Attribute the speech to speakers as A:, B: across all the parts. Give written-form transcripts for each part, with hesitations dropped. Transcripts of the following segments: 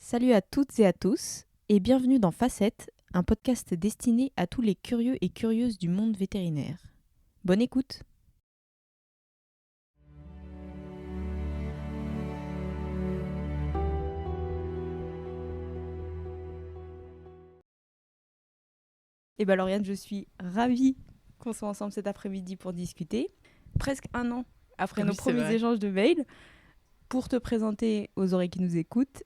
A: Salut à toutes et à tous et bienvenue dans Facette, un podcast destiné à tous les curieux et curieuses du monde vétérinaire. Bonne écoute. Et bien Lauriane, je suis ravie qu'on soit ensemble cet après-midi pour discuter. Presque un an après nos
B: Oui, c'est
A: premiers
B: vrai.
A: échanges de mail, pour te présenter aux oreilles qui nous écoutent,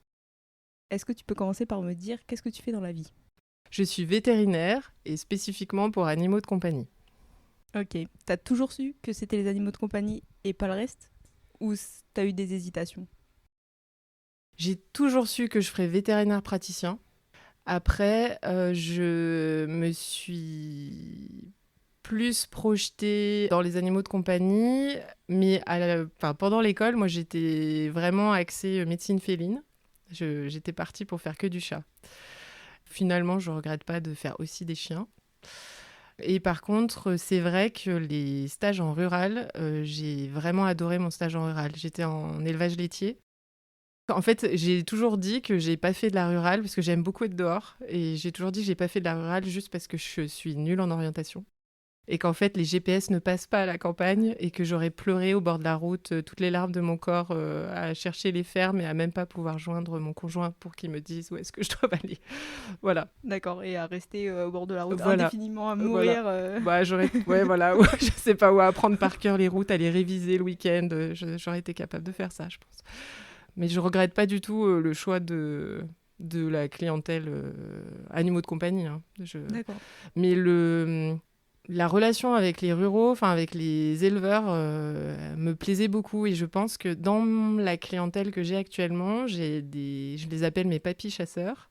A: est-ce que tu peux commencer par me dire qu'est-ce que tu fais dans la vie ?
B: Je suis vétérinaire et spécifiquement pour animaux de compagnie.
A: Ok, t'as toujours su que c'était les animaux de compagnie et pas le reste ? Ou t'as eu des hésitations ?
B: J'ai toujours su que je ferais vétérinaire praticien. Après, je me suis plus projetée dans les animaux de compagnie, mais pendant l'école, moi j'étais vraiment axée médecine féline. J'étais partie pour faire que du chat. Finalement, je ne regrette pas de faire aussi des chiens. Et par contre, c'est vrai que les stages en rural, j'ai vraiment adoré mon stage en rural. J'étais en élevage laitier. En fait, j'ai toujours dit que j'ai pas fait de la rurale parce que j'aime beaucoup être dehors. Et j'ai toujours dit que j'ai pas fait de la rurale juste parce que je suis nulle en orientation. Et qu'en fait, les GPS ne passent pas à la campagne et que j'aurais pleuré au bord de la route, toutes les larmes de mon corps à chercher les fermes et à même pas pouvoir joindre mon conjoint pour qu'il me dise où est-ce que je dois aller. Voilà.
A: D'accord, et à rester au bord de la route
B: Voilà.
A: indéfiniment, à
B: Voilà.
A: mourir.
B: Bah, ouais, voilà. Ouais, je sais pas où apprendre par cœur les routes, à les réviser le week-end. J'aurais été capable de faire ça, je pense. Mais je regrette pas du tout le choix de la clientèle animaux de compagnie. Hein.
A: D'accord.
B: Mais la relation avec les ruraux, enfin avec les éleveurs, me plaisait beaucoup. Et je pense que dans la clientèle que j'ai actuellement, je les appelle mes papis chasseurs.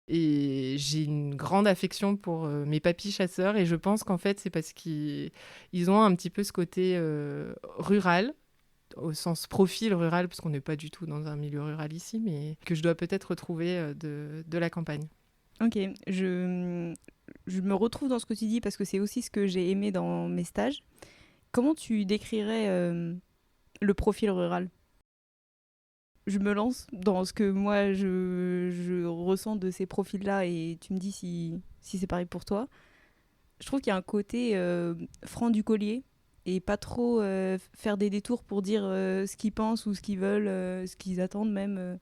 B: Et j'ai une grande affection pour mes papis chasseurs. Et je pense qu'en fait, c'est parce qu'ils ont un petit peu ce côté rural, au sens profil rural, parce qu'on n'est pas du tout dans un milieu rural ici, mais que je dois peut-être retrouver de la campagne.
A: Ok, je me retrouve dans ce que tu dis parce que c'est aussi ce que j'ai aimé dans mes stages. Comment tu décrirais le profil rural ? Je me lance dans ce que moi je ressens de ces profils-là et tu me dis si c'est pareil pour toi. Je trouve qu'il y a un côté franc du collier et pas trop faire des détours pour dire ce qu'ils pensent ou ce qu'ils veulent, ce qu'ils attendent même.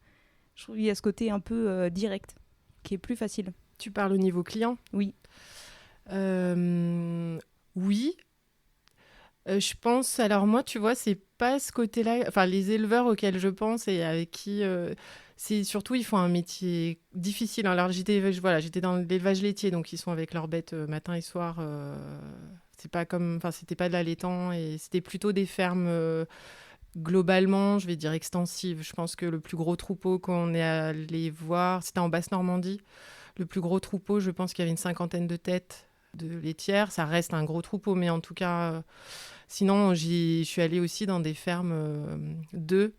A: Je trouve qu'il y a ce côté un peu direct qui est plus facile.
B: Tu parles au niveau client ?
A: Oui.
B: Euh, Oui. Je pense, alors moi, tu vois, c'est pas ce côté-là. Enfin, les éleveurs auxquels je pense et avec qui. C'est surtout, ils font un métier difficile. Alors, j'étais dans l'élevage laitier, donc ils sont avec leurs bêtes matin et soir. C'est pas comme. Enfin, c'était pas de l'allaitant et c'était plutôt des fermes. Globalement, je vais dire extensives. Je pense que le plus gros troupeau qu'on est allé voir, c'était en Basse-Normandie. Le plus gros troupeau, je pense qu'il y avait une cinquantaine de têtes de laitières. Ça reste un gros troupeau, mais en tout cas, sinon, je suis allée aussi dans des fermes d'œufs,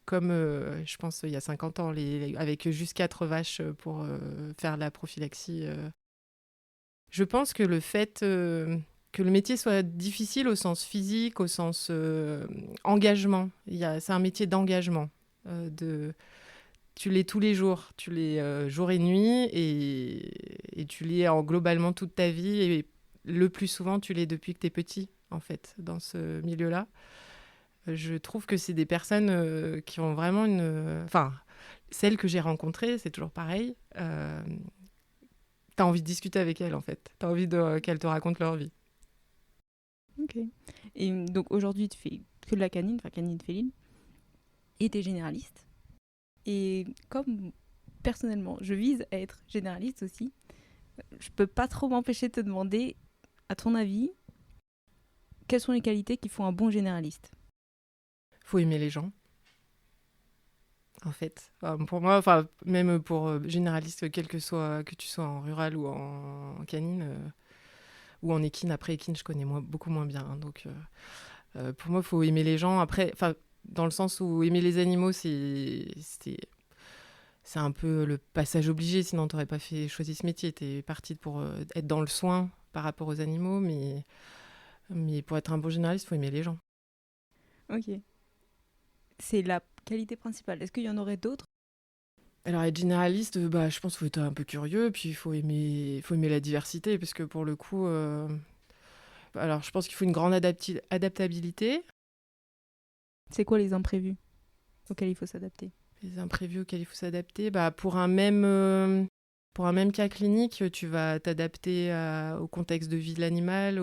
B: comme je pense il y a 50 ans, avec juste 4 vaches pour faire la prophylaxie. Je pense que le fait que le métier soit difficile au sens physique, au sens engagement, c'est un métier d'engagement. Tu l'es tous les jours, tu l'es jour et nuit, et tu l'es globalement toute ta vie, et le plus souvent, tu l'es depuis que tu es petit, en fait, dans ce milieu-là. Je trouve que c'est des personnes qui ont vraiment une... Enfin, celles que j'ai rencontrées, c'est toujours pareil. T'as envie de discuter avec elles, en fait. T'as envie qu'elles te racontent leur vie.
A: Ok. Et donc aujourd'hui, tu fais que de la canine, enfin canine féline, et t'es généraliste. Et comme personnellement, je vise à être généraliste aussi, je peux pas trop m'empêcher de te demander, à ton avis, quelles sont les qualités qui font un bon généraliste ?
B: Faut aimer les gens, en fait. Pour moi, enfin, même pour généraliste, que tu sois en rural ou en canine, ou en équine. Après, équine, je connais beaucoup moins bien. Hein, donc, pour moi, il faut aimer les gens. Après, dans le sens où aimer les animaux, c'est un peu le passage obligé. Sinon, tu n'aurais pas choisi ce métier. Tu es parti pour être dans le soin par rapport aux animaux. Mais pour être un bon généraliste, il faut aimer les gens.
A: Ok. C'est la qualité principale. Est-ce qu'il y en aurait d'autres ?
B: Alors être généraliste, je pense qu'il faut être un peu curieux, puis il faut aimer la diversité, parce que pour le coup, alors je pense qu'il faut une grande adaptabilité.
A: C'est quoi les imprévus auxquels il faut s'adapter?
B: Les imprévus auxquels il faut s'adapter, pour un même cas clinique, tu vas t'adapter au contexte de vie de l'animal.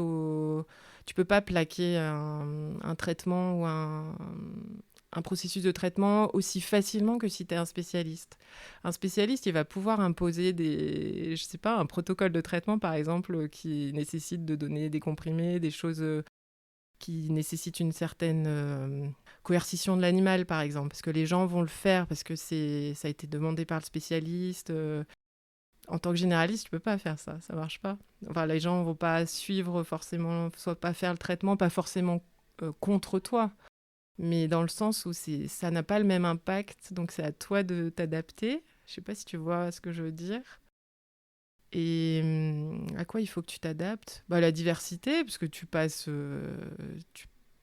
B: Tu peux pas plaquer un traitement ou un processus de traitement aussi facilement que si tu es un spécialiste. Un spécialiste, il va pouvoir imposer je sais pas, un protocole de traitement, par exemple, qui nécessite de donner des comprimés, des choses qui nécessitent une certaine coercition de l'animal, par exemple, parce que les gens vont le faire, parce que ça a été demandé par le spécialiste. En tant que généraliste, tu peux pas faire ça, ça marche pas. Enfin, les gens vont pas suivre forcément, soit pas faire le traitement, pas forcément contre toi, mais dans le sens où ça n'a pas le même impact, donc c'est à toi de t'adapter. Je sais pas si tu vois ce que je veux dire. Et à quoi il faut que tu t'adaptes? La diversité, parce que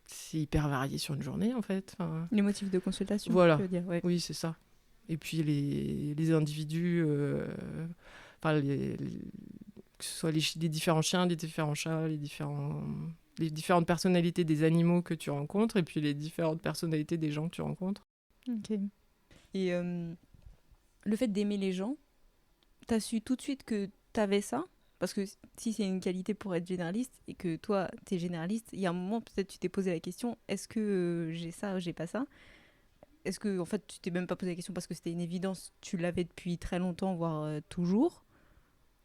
B: c'est hyper varié sur une journée, en fait. Enfin,
A: Les motifs de consultation, tu
B: voilà,
A: veux dire, ouais.
B: oui, c'est ça. Et puis les individus, enfin, que ce soit les différents chiens, les différents chats, les différentes personnalités des animaux que tu rencontres, et puis les différentes personnalités des gens que tu rencontres.
A: Ok. Et le fait d'aimer les gens, t'as su tout de suite que t'avais ça? Parce que si c'est une qualité pour être généraliste et que toi, t'es généraliste, il y a un moment, peut-être tu t'es posé la question, est-ce que j'ai ça ou j'ai pas ça? Est-ce que, en fait, tu t'es même pas posé la question parce que c'était une évidence, tu l'avais depuis très longtemps, voire toujours?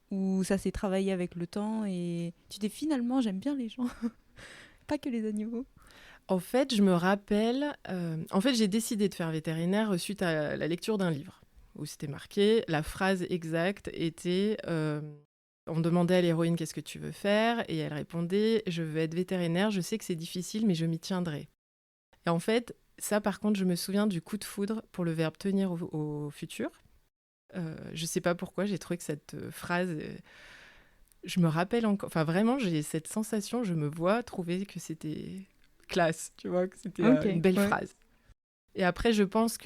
A: Ou ça s'est travaillé avec le temps et tu t'es finalement, j'aime bien les gens, pas que les animaux.
B: En fait, je me rappelle, en fait, j'ai décidé de faire vétérinaire suite à la lecture d'un livre où c'était marqué, la phrase exacte était, on demandait à l'héroïne qu'est-ce que tu veux faire et elle répondait, je veux être vétérinaire, je sais que c'est difficile mais je m'y tiendrai. Et en fait, ça par contre, je me souviens du coup de foudre pour le verbe tenir au futur. Je sais pas pourquoi, j'ai trouvé que cette phrase, je me rappelle encore, enfin vraiment, j'ai cette sensation, je me vois trouver que c'était classe, tu vois, que c'était
A: Ok,
B: une belle
A: ouais.
B: phrase. Et après, je pense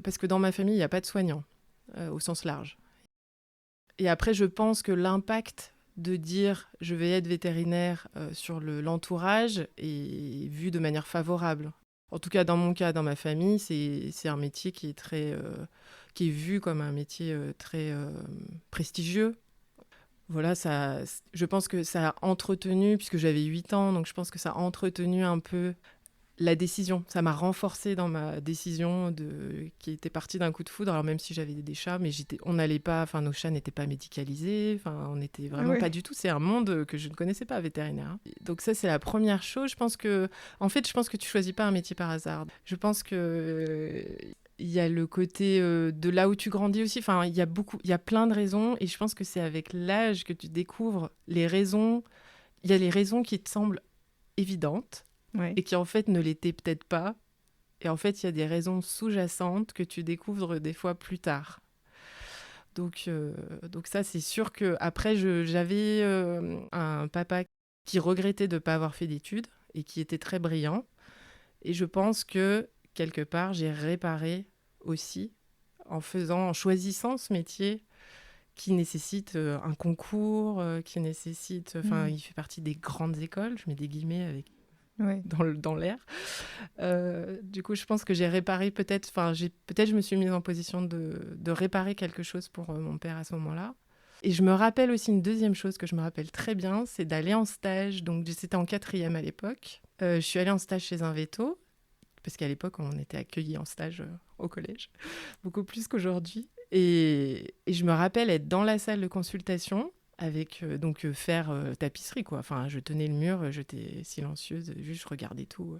B: parce que dans ma famille, il n'y a pas de soignants, au sens large. Et après, je pense que l'impact de dire je vais être vétérinaire sur l'entourage est vu de manière favorable. En tout cas, dans mon cas, dans ma famille, c'est un métier qui est vu comme un métier très prestigieux. Voilà, je pense que ça a entretenu, puisque j'avais 8 ans, donc je pense que ça a entretenu un peu la décision. Ça m'a renforcée dans ma décision qui était partie d'un coup de foudre. Alors même si j'avais des chats, mais on n'allait pas, enfin nos chats n'étaient pas médicalisés, enfin on n'était
A: Ah
B: vraiment
A: ouais.
B: pas du tout. C'est un monde que je ne connaissais pas, vétérinaire, hein. Donc ça c'est la première chose. Je pense que tu choisis pas un métier par hasard. Je pense que il y a le côté de là où tu grandis aussi. Enfin, il y a plein de raisons, et je pense que c'est avec l'âge que tu découvres les raisons. Il y a les raisons qui te semblent évidentes
A: Ouais.
B: et qui en fait ne l'étaient peut-être pas. Et en fait, il y a des raisons sous-jacentes que tu découvres des fois plus tard. Donc ça, c'est sûr que après, j'avais un papa qui regrettait de ne pas avoir fait d'études et qui était très brillant. Et je pense que quelque part, j'ai réparé aussi en choisissant ce métier qui nécessite un concours, qui nécessite, enfin,
A: Mm.
B: il fait partie des grandes écoles. Je mets des guillemets
A: Ouais.
B: dans l'air. Du coup, je pense que j'ai réparé peut-être je me suis mise en position de réparer quelque chose pour mon père à ce moment-là. Et je me rappelle aussi une deuxième chose que je me rappelle très bien, c'est d'aller en stage. Donc, c'était en 4e à l'époque. Je suis allée en stage chez un véto, parce qu'à l'époque, on était accueillis en stage au collège, beaucoup plus qu'aujourd'hui. Et je me rappelle être dans la salle de consultation avec faire tapisserie, quoi. Enfin, je tenais le mur, j'étais silencieuse, juste je regardais tout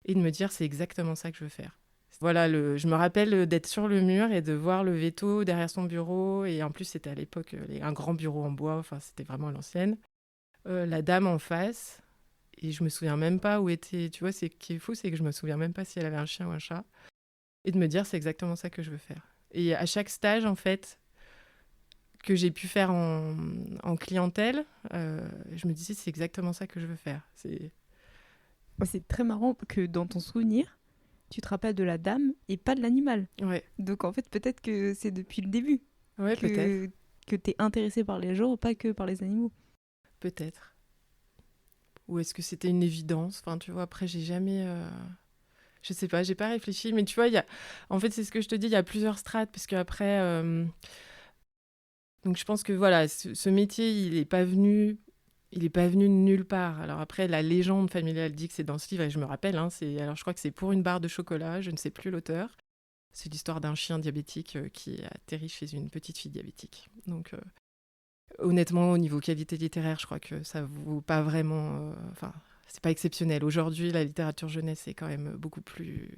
B: et de me dire c'est exactement ça que je veux faire. Voilà, je me rappelle d'être sur le mur et de voir le véto derrière son bureau, et en plus c'était à l'époque un grand bureau en bois, enfin c'était vraiment à l'ancienne. La dame en face, et je me souviens même pas où était, tu vois, ce qui est fou, c'est que je me souviens même pas si elle avait un chien ou un chat, et de me dire c'est exactement ça que je veux faire. Et à chaque stage en fait que j'ai pu faire en clientèle, je me disais c'est exactement ça que je veux faire.
A: C'est très marrant que dans ton souvenir, tu te rappelles de la dame et pas de l'animal.
B: Ouais,
A: Donc en fait, peut-être que c'est depuis le début
B: ouais, peut-être,
A: que t'es intéressé par les gens, pas que par les animaux.
B: peut-être. Ou est-ce que c'était une évidence? Enfin, tu vois, après, j'ai jamais... Je sais pas, j'ai pas réfléchi, mais tu vois, en fait, c'est ce que je te dis, il y a plusieurs strates, parce qu'après... Donc je pense que voilà, ce métier, il est pas venu de nulle part. Alors après, la légende familiale dit que c'est dans ce livre, et je me rappelle, hein, alors je crois que c'est pour une barre de chocolat, je ne sais plus l'auteur. C'est l'histoire d'un chien diabétique qui atterrit chez une petite fille diabétique. Donc honnêtement, au niveau qualité littéraire, je crois que ça vaut pas vraiment... Enfin, c'est pas exceptionnel. Aujourd'hui, la littérature jeunesse est quand même beaucoup plus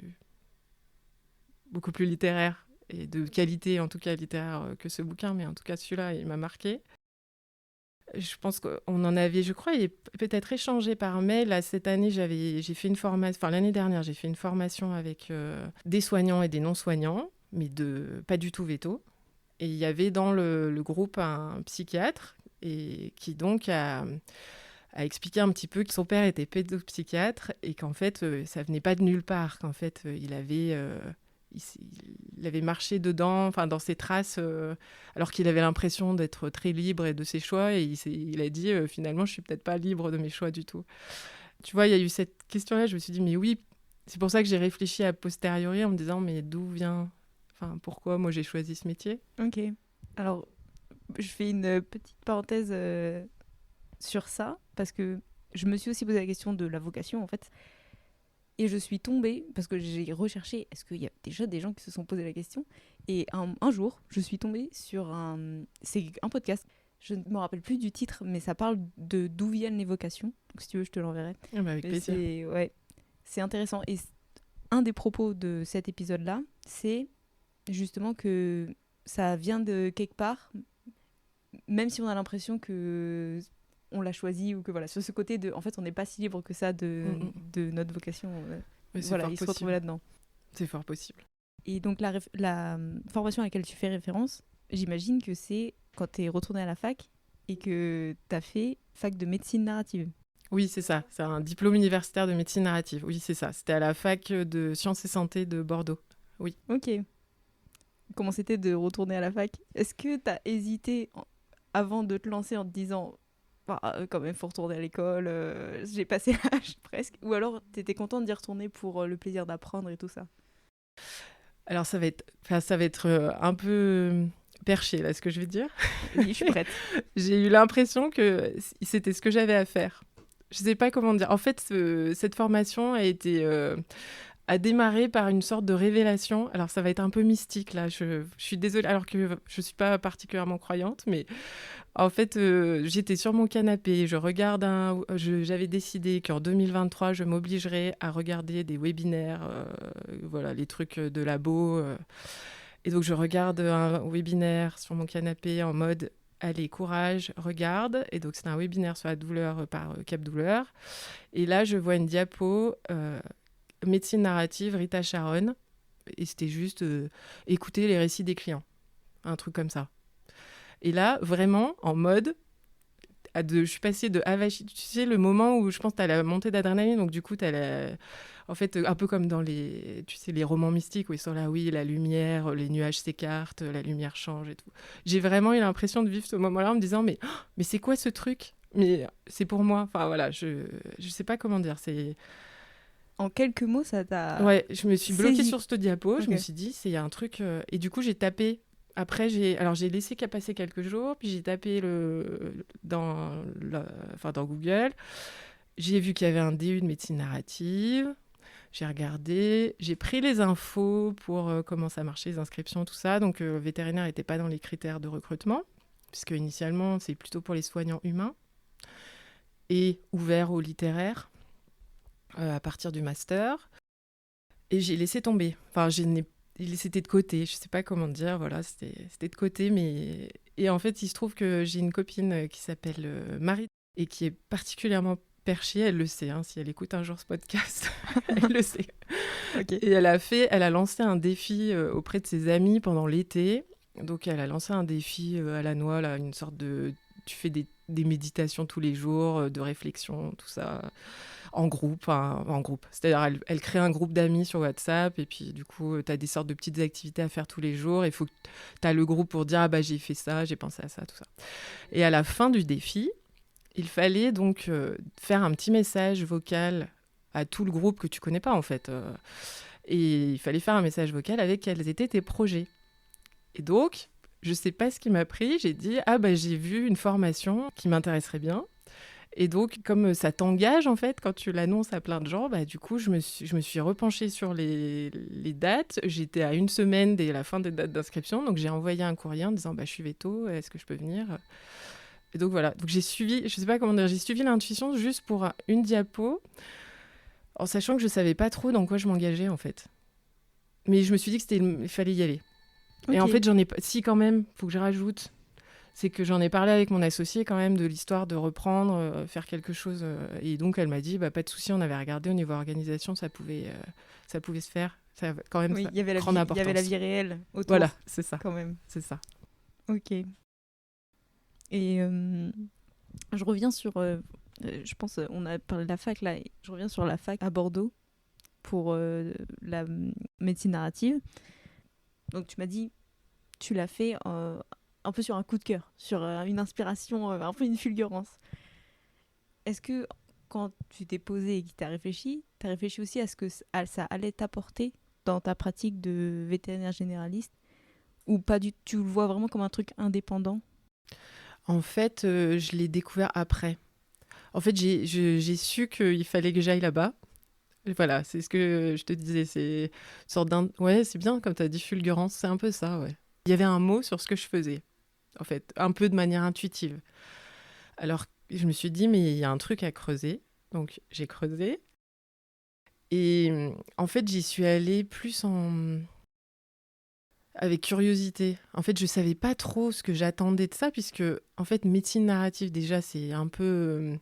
B: littéraire et de qualité, en tout cas littéraire, que ce bouquin. Mais en tout cas, celui-là, il m'a marqué. Je pense qu'on en avait, je crois, peut-être échangé par mail. Là, cette année, j'ai fait une formation, enfin l'année dernière, j'ai fait une formation avec des soignants et des non-soignants, mais pas du tout véto. Et il y avait dans le groupe un psychiatre et qui donc a expliqué un petit peu que son père était pédopsychiatre et qu'en fait, ça venait pas de nulle part, qu'en fait, il avait marché dedans, enfin dans ses traces, alors qu'il avait l'impression d'être très libre et de ses choix, et il a dit finalement je suis peut-être pas libre de mes choix du tout. Tu vois, il y a eu cette question-là, je me suis dit mais oui, c'est pour ça que j'ai réfléchi a posteriori en me disant mais d'où vient, enfin pourquoi moi j'ai choisi ce métier.
A: Ok. Alors, je fais une petite parenthèse sur ça, parce que je me suis aussi posé la question de la vocation, en fait. Et je suis tombée, parce que j'ai recherché, est-ce qu'il y a déjà des gens qui se sont posé la question. Et un jour, je suis tombée sur c'est un podcast. Je ne me rappelle plus du titre, mais ça parle de d'où viennent les vocations. Donc si tu veux, je te l'enverrai.
B: Ah bah, avec
A: Et
B: plaisir.
A: c'est intéressant. Et un des propos de cet épisode-là, c'est justement que ça vient de quelque part, même si on a l'impression que on l'a choisi, ou que voilà, sur ce côté de en fait on n'est pas si libre que ça de notre vocation,
B: Mais c'est
A: voilà,
B: fort
A: il se
B: possible.
A: retrouvait là-dedans.
B: C'est fort possible.
A: Et donc la formation à laquelle tu fais référence, j'imagine que c'est quand tu es retourné à la fac et que tu as fait fac de médecine narrative.
B: Oui, c'est ça. C'est un diplôme universitaire de médecine narrative. Oui, c'est ça. C'était à la fac de sciences et santé de Bordeaux. Oui.
A: Ok. Comment c'était de retourner à la fac? Est-ce que tu as hésité avant de te lancer en te disant bah, quand même, faut retourner à l'école, j'ai passé l'âge presque. Ou alors, t'étais contente d'y retourner pour le plaisir d'apprendre et tout ça.
B: Alors ça va être un peu perché là, ce que je vais dire.
A: Oui, je suis prête.
B: J'ai eu l'impression que c'était ce que j'avais à faire. Je sais pas comment dire. En fait, cette formation a démarré par une sorte de révélation. Alors ça va être un peu mystique là. Je suis désolée, alors que je suis pas particulièrement croyante, mais en fait, j'étais sur mon canapé, j'avais décidé qu'en 2023, je m'obligerais à regarder des webinaires, voilà, les trucs de labo. Et donc, je regarde un webinaire sur mon canapé en mode allez, courage, regarde. Et donc, c'est un webinaire sur la douleur par Cap Douleur. Et là, je vois une diapo médecine narrative, Rita Sharon. Et c'était juste écouter les récits des clients. Un truc comme ça. Et là, vraiment, en mode, je suis passée de avachi. Tu sais, le moment où je pense que tu as la montée d'adrénaline, donc du coup, tu as en fait, un peu comme dans tu sais, les romans mystiques où ils sont là, oui, la lumière, les nuages s'écartent, la lumière change et tout. J'ai vraiment eu l'impression de vivre ce moment-là en me disant, mais c'est quoi ce truc? Mais c'est pour moi. Enfin, voilà, je sais pas comment dire.
A: En quelques mots, ça t'a
B: Ouais, je me suis bloquée
A: saisi.
B: sur cette diapo.
A: Ok.
B: Je me suis dit, c'est un truc. Et du coup, j'ai tapé. Après, j'ai laissé passer quelques jours, puis j'ai tapé dans Google. J'ai vu qu'il y avait un DU de médecine narrative. J'ai regardé, j'ai pris les infos pour comment ça marchait, les inscriptions, tout ça. Donc, vétérinaire n'était pas dans les critères de recrutement, puisque initialement, c'est plutôt pour les soignants humains et ouvert aux littéraires à partir du master. Et j'ai laissé tomber. Enfin, c'était de côté, je sais pas comment dire, voilà, c'était de côté, mais... Et en fait, il se trouve que j'ai une copine qui s'appelle Marie, et qui est particulièrement perchée, elle le sait, hein, si elle écoute un jour ce podcast, elle le sait.
A: Okay.
B: Et elle a lancé un défi auprès de ses amis pendant l'été, donc elle a lancé un défi à la noix, là, une sorte de tu fais des méditations tous les jours, de réflexion, tout ça, en groupe. C'est-à-dire, elle crée un groupe d'amis sur WhatsApp, et puis du coup, tu as des sortes de petites activités à faire tous les jours. Il faut que tu as le groupe pour dire, ah bah j'ai fait ça, j'ai pensé à ça, tout ça. Et à la fin du défi, il fallait donc faire un petit message vocal à tout le groupe que tu connais pas, en fait. Et il fallait faire un message vocal avec quels étaient tes projets. Et donc, je sais pas ce qui m'a pris, j'ai dit, ah bah j'ai vu une formation qui m'intéresserait bien. Et donc, comme ça t'engage, en fait, quand tu l'annonces à plein de gens, bah, du coup, je me suis repenchée sur les dates. J'étais à 1 semaine dès la fin des dates d'inscription. Donc, j'ai envoyé un courrier en disant, bah, je suis veto, est-ce que je peux venir ? Et donc, voilà. Donc, j'ai suivi, je sais pas comment dire, j'ai suivi l'intuition juste pour une diapo, en sachant que je savais pas trop dans quoi je m'engageais, en fait. Mais je me suis dit qu'il fallait y aller. Et en
A: Ok.
B: fait, j'en ai pas... Si, quand même, faut que je rajoute. C'est que j'en ai parlé avec mon associé quand même de l'histoire de reprendre, faire quelque chose. Et donc, elle m'a dit, bah, pas de souci, on avait regardé au niveau organisation, ça pouvait se faire. Ça avait quand même
A: Oui,
B: ça,
A: il y avait la
B: grande
A: vie, il y avait la
B: importance.
A: vie réelle
B: Voilà,
A: autour,
B: c'est ça.
A: quand même.
B: C'est ça.
A: Ok. Et je reviens sur, je pense, on a parlé de la fac là, et je reviens sur la fac à Bordeaux pour la médecine narrative. Donc tu m'as dit, tu l'as fait un peu sur un coup de cœur, sur une inspiration, un peu une fulgurance. Est-ce que quand tu t'es posé et que tu as réfléchi aussi à ce que ça allait t'apporter dans ta pratique de vétérinaire généraliste, ou pas du tout, tu le vois vraiment comme un truc indépendant?
B: En fait, je l'ai découvert après. En fait, j'ai su qu'il fallait que j'aille là-bas. Et voilà, c'est ce que je te disais. C'est une sorte d'un... Ouais, c'est bien, comme tu as dit, fulgurance, c'est un peu ça, ouais. Il y avait un mot sur ce que je faisais, en fait, un peu de manière intuitive. Alors, je me suis dit, mais il y a un truc à creuser. Donc, j'ai creusé. Et en fait, j'y suis allée plus avec curiosité. En fait, je savais pas trop ce que j'attendais de ça, puisque, en fait, médecine narrative, déjà, c'est un peu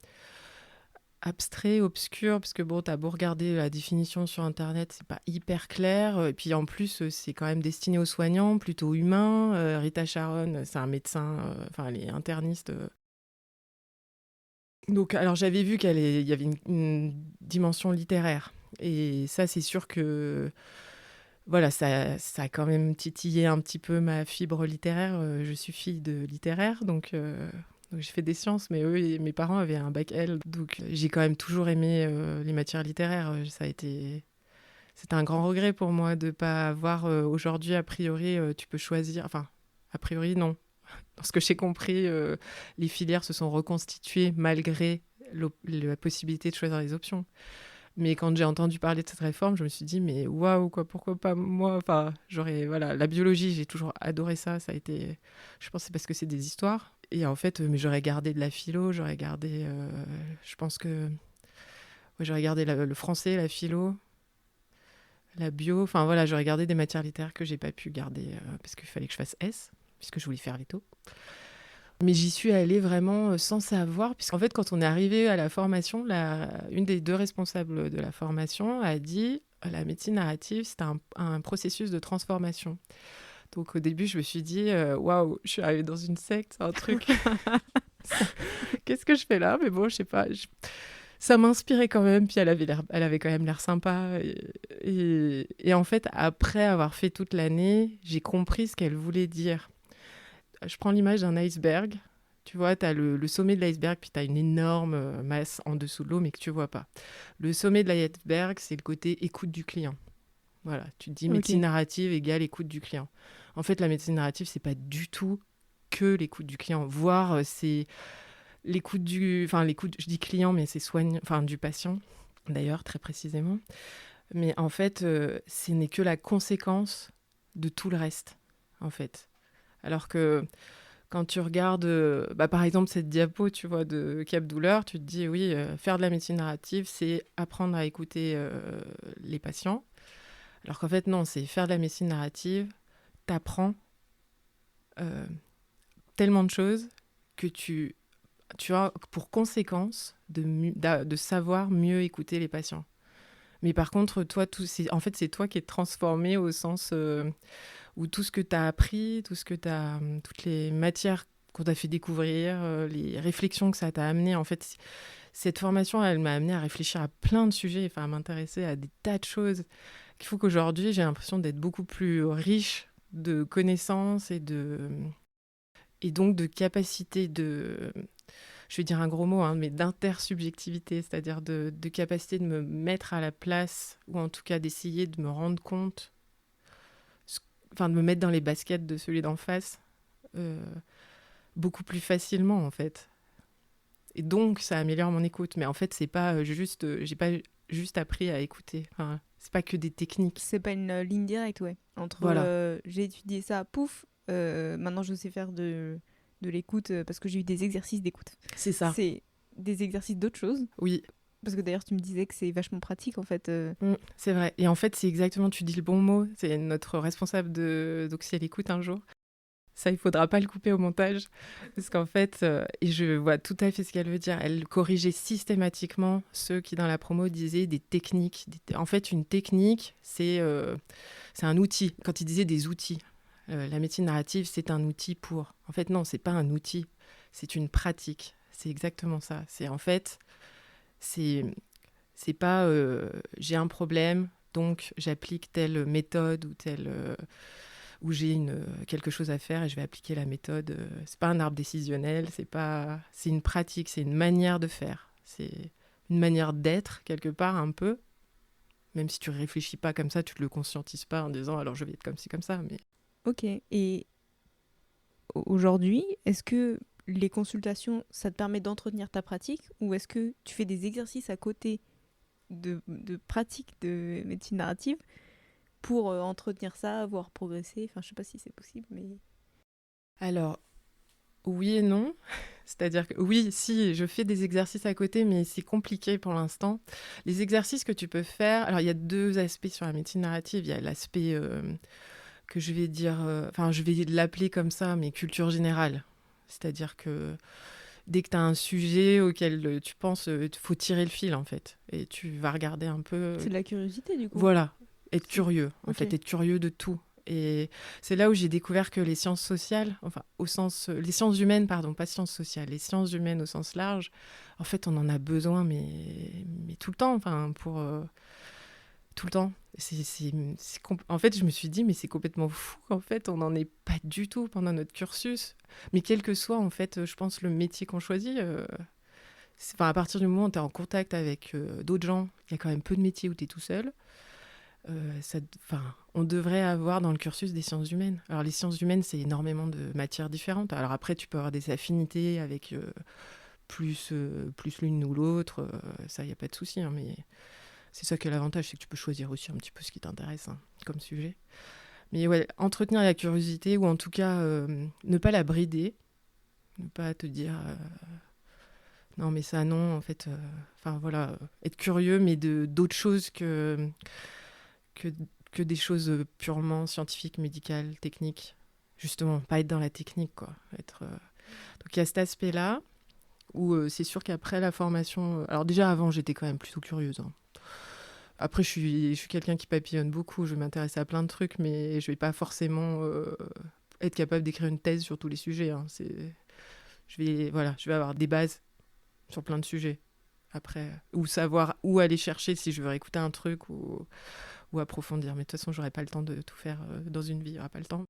B: abstrait, obscur, parce que bon, t'as beau regarder la définition sur Internet, c'est pas hyper clair. Et puis, en plus, c'est quand même destiné aux soignants, plutôt humains. Rita Sharon, c'est un médecin, enfin, elle est interniste. Donc, alors j'avais vu il y avait une dimension littéraire. Et ça, c'est sûr que voilà, ça a quand même titillé un petit peu ma fibre littéraire. Je suis fille de littéraire, donc j'ai fait des sciences, mais eux, mes parents avaient un bac L. Donc j'ai quand même toujours aimé les matières littéraires. C'était un grand regret pour moi de ne pas avoir aujourd'hui, a priori, tu peux choisir. Enfin, a priori, non. Dans ce que j'ai compris, les filières se sont reconstituées malgré la possibilité de choisir les options. Mais quand j'ai entendu parler de cette réforme, je me suis dit, mais waouh, quoi, pourquoi pas moi? Enfin, voilà, la biologie, j'ai toujours adoré ça. Ça a été, je pense, que c'est parce que c'est des histoires. Et en fait, mais j'aurais gardé de la philo, j'aurais gardé, je pense que, ouais, j'aurais gardé le français, la philo, la bio. Enfin voilà, j'aurais gardé des matières littéraires que j'ai pas pu garder parce qu'il fallait que je fasse S, puisque je voulais faire veto. Mais j'y suis allée vraiment sans savoir, puisqu'en fait, quand on est arrivé à la formation, une des deux responsables de la formation a dit la médecine narrative, c'est un processus de transformation. Donc au début, je me suis dit waouh, je suis arrivée dans une secte, un truc. Qu'est-ce que je fais là? Mais bon, je sais pas. Ça m'inspirait quand même, puis elle avait quand même l'air sympa. Et en fait, après avoir fait toute l'année, j'ai compris ce qu'elle voulait dire. Je prends l'image d'un iceberg. Tu vois, tu as le sommet de l'iceberg, puis tu as une énorme masse en dessous de l'eau, mais que tu vois pas. Le sommet de l'iceberg, c'est le côté écoute du client. Voilà, tu te dis médecine
A: Ok.
B: narrative égale écoute du client. En fait, la médecine narrative, c'est pas du tout que l'écoute du client. Voire, c'est l'écoute je dis client, mais c'est du patient, d'ailleurs, très précisément. Mais en fait, ce n'est que la conséquence de tout le reste, en fait. Alors que quand tu regardes, par exemple, cette diapo, tu vois, de Cap Douleur, tu te dis, oui, faire de la médecine narrative, c'est apprendre à écouter les patients. Alors qu'en fait, non, c'est faire de la médecine narrative, t'apprends tellement de choses que tu as pour conséquence de savoir mieux écouter les patients. Mais par contre, toi, en fait, c'est toi qui es transformé au sens où tout ce que tu as appris, toutes les matières qu'on t'a fait découvrir, les réflexions que ça t'a amené. En fait, cette formation, elle m'a amené à réfléchir à plein de sujets, enfin à m'intéresser à des tas de choses qui font qu'aujourd'hui, j'ai l'impression d'être beaucoup plus riche de connaissances et donc de capacité de, je vais dire un gros mot, hein, mais d'intersubjectivité, c'est-à-dire de capacité de me mettre à la place, ou en tout cas d'essayer de me rendre compte, enfin de me mettre dans les baskets de celui d'en face, euh, beaucoup plus facilement en fait. Et donc ça améliore mon écoute. Mais en fait, c'est pas j'ai pas juste appris à écouter. Enfin, c'est pas que des techniques.
A: C'est pas une ligne directe, ouais. Entre
B: Voilà,
A: j'ai étudié ça, pouf, maintenant je sais faire de l'écoute parce que j'ai eu des exercices d'écoute.
B: c'est ça.
A: C'est des exercices d'autre chose.
B: Oui,
A: Parce que d'ailleurs, tu me disais que c'est vachement pratique en fait.
B: c'est vrai. Et en fait, c'est exactement, tu dis le bon mot. C'est notre responsable de. Donc, si elle écoute un jour, ça, il faudra pas le couper au montage. Parce qu'en fait, et je vois tout à fait ce qu'elle veut dire, elle corrigeait systématiquement ceux qui, dans la promo, disaient des techniques. En fait, une technique, c'est un outil. Quand ils disaient des outils, la médecine narrative, c'est un outil pour. En fait, non, c'est pas un outil, c'est une pratique. C'est exactement ça. C'est en fait, c'est c'est pas j'ai un problème, donc j'applique telle méthode ou telle ou j'ai quelque chose à faire et je vais appliquer la méthode. C'est pas un arbre décisionnel, c'est une pratique, c'est une manière de faire, c'est une manière d'être quelque part un peu. Même si tu réfléchis pas comme ça, tu te le conscientises pas en disant alors je vais être comme ci comme ça. Mais
A: Ok. Et aujourd'hui, est-ce que les consultations, ça te permet d'entretenir ta pratique ou est-ce que tu fais des exercices à côté de pratique de médecine narrative pour entretenir ça, voire progresser? Enfin, je sais pas si c'est possible, mais...
B: alors oui et non. C'est-à-dire que oui, si, je fais des exercices à côté, mais c'est compliqué pour l'instant. Les exercices que tu peux faire, alors il y a deux aspects sur la médecine narrative. Il y a l'aspect que je vais dire, enfin je vais l'appeler comme ça, mais culture générale. C'est-à-dire que dès que tu as un sujet auquel tu penses, il faut tirer le fil en fait. Et tu vas regarder un peu.
A: C'est de la curiosité, du coup.
B: Voilà, être
A: C'est-
B: curieux, en
A: Ok.
B: fait, être curieux de tout. Et c'est là où j'ai découvert que les sciences sociales, enfin, les sciences humaines, pardon, pas sciences sociales, les sciences humaines au sens large, en fait, on en a besoin, mais tout le temps, enfin, pour tout le temps. En fait, je me suis dit, mais c'est complètement fou, en fait, on n'en est pas du tout pendant notre cursus. Mais quel que soit, en fait, je pense, le métier qu'on choisit, enfin, à partir du moment où tu es en contact avec d'autres gens, il y a quand même peu de métiers où tu es tout seul. On devrait avoir dans le cursus des sciences humaines. Alors les sciences humaines, c'est énormément de matières différentes. Alors après, tu peux avoir des affinités avec plus l'une ou l'autre. Ça, il n'y a pas de souci. Hein, mais c'est ça qui est l'avantage, c'est que tu peux choisir aussi un petit peu ce qui t'intéresse hein, comme sujet. Mais ouais, entretenir la curiosité ou en tout cas ne pas la brider. Ne pas te dire non mais ça non, en fait. Enfin voilà, être curieux mais d'autres choses que, que des choses purement scientifiques, médicales, techniques. Justement, pas être dans la technique, quoi. Donc il y a cet aspect-là, où c'est sûr qu'après la formation... alors déjà, avant, j'étais quand même plutôt curieuse. Hein. Après, je suis quelqu'un qui papillonne beaucoup, je m'intéresse à plein de trucs, mais je vais pas forcément être capable d'écrire une thèse sur tous les sujets. Hein. Je vais avoir des bases sur plein de sujets. Après, ou savoir où aller chercher si je veux réécouter un truc ou approfondir. Mais de toute façon, j'aurais pas le temps de tout faire dans une vie, il n'y aura pas le temps.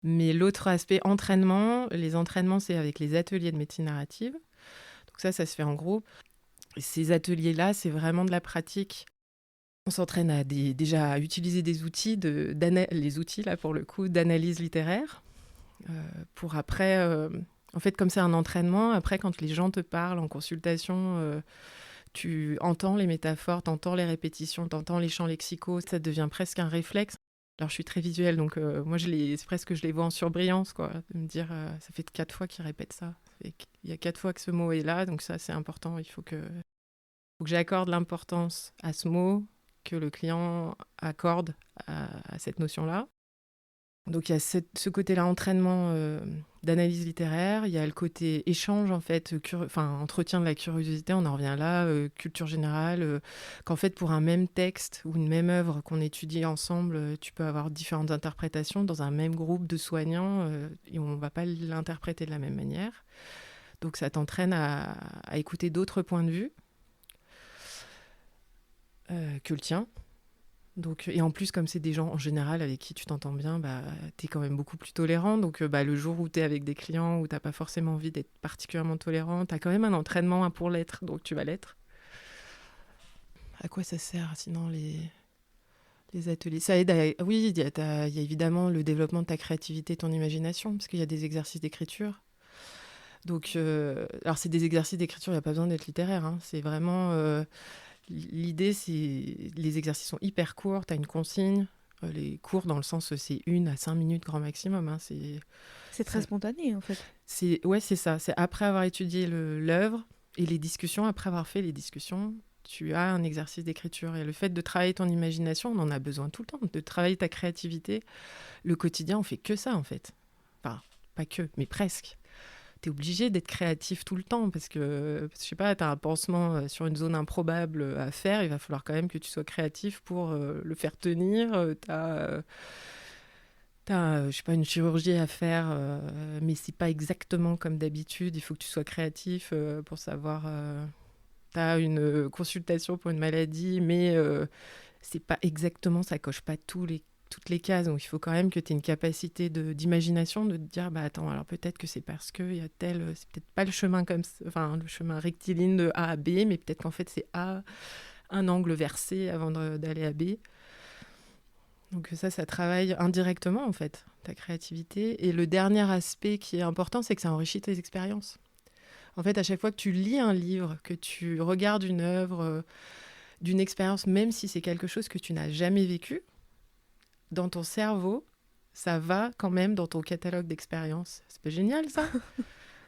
B: Mais l'autre aspect, entraînement, les entraînements, c'est avec les ateliers de médecine narrative. Donc ça se fait en groupe. Et ces ateliers-là, c'est vraiment de la pratique. On s'entraîne déjà à utiliser des outils, les outils, là, pour le coup, d'analyse littéraire. Pour après, en fait, comme c'est un entraînement, après, quand les gens te parlent en consultation, tu entends les métaphores, tu entends les répétitions, tu entends les champs lexicaux, ça devient presque un réflexe. Alors, je suis très visuelle, donc moi, c'est presque que je les vois en surbrillance, quoi. De me dire, ça fait 4 fois qu'ils répètent ça. Il y a 4 fois que ce mot est là, donc ça, c'est important. Il faut que j'accorde l'importance à ce mot, que le client accorde à cette notion-là. Donc, il y a ce côté-là, entraînement d'analyse littéraire, il y a le côté échange, en fait, entretien de la curiosité, on en revient là, culture générale, qu'en fait, pour un même texte ou une même œuvre qu'on étudie ensemble, tu peux avoir différentes interprétations dans un même groupe de soignants, et on ne va pas l'interpréter de la même manière. Donc ça t'entraîne à écouter d'autres points de vue que le tien. Donc, et en plus, comme c'est des gens en général avec qui tu t'entends bien, bah, tu es quand même beaucoup plus tolérant. Donc le jour où tu es avec des clients où tu n'as pas forcément envie d'être particulièrement tolérant, tu as quand même un entraînement pour l'être, donc tu vas l'être. À quoi ça sert sinon les ateliers? Ça aide à... Oui, il y a évidemment le développement de ta créativité, ton imagination, parce qu'il y a des exercices d'écriture. Donc, alors c'est des exercices d'écriture, il n'y a pas besoin d'être littéraire, hein. C'est vraiment... l'idée, c'est... Les exercices sont hyper courts, tu as une consigne. Les cours, dans le sens, c'est 1 à 5 minutes grand maximum. Hein.
A: C'est très spontané, en fait.
B: Ouais, c'est ça. C'est après avoir étudié l'œuvre et les discussions, après avoir fait les discussions, tu as un exercice d'écriture. Et le fait de travailler ton imagination, on en a besoin tout le temps, de travailler ta créativité. Le quotidien, on fait que ça, en fait. Enfin, pas que, mais presque. T'es obligé d'être créatif tout le temps parce que, je sais pas, t'as un pansement sur une zone improbable à faire, il va falloir quand même que tu sois créatif pour le faire tenir. T'as, je sais pas, une chirurgie à faire, mais c'est pas exactement comme d'habitude. Il faut que tu sois créatif pour savoir. T'as une consultation pour une maladie, mais c'est pas exactement, ça coche pas toutes les cases. Donc il faut quand même que tu aies une capacité d'imagination, de te dire, bah attends, alors peut-être que c'est parce qu'il y a c'est peut-être pas le chemin le chemin rectiligne de A à B, mais peut-être qu'en fait c'est A, un angle versé avant d'aller à B. Donc ça travaille indirectement en fait, ta créativité. Et le dernier aspect qui est important, c'est que ça enrichit tes expériences. En fait, à chaque fois que tu lis un livre, que tu regardes une œuvre, d'une expérience, même si c'est quelque chose que tu n'as jamais vécu, dans ton cerveau, ça va quand même dans ton catalogue d'expériences. C'est pas génial, ça?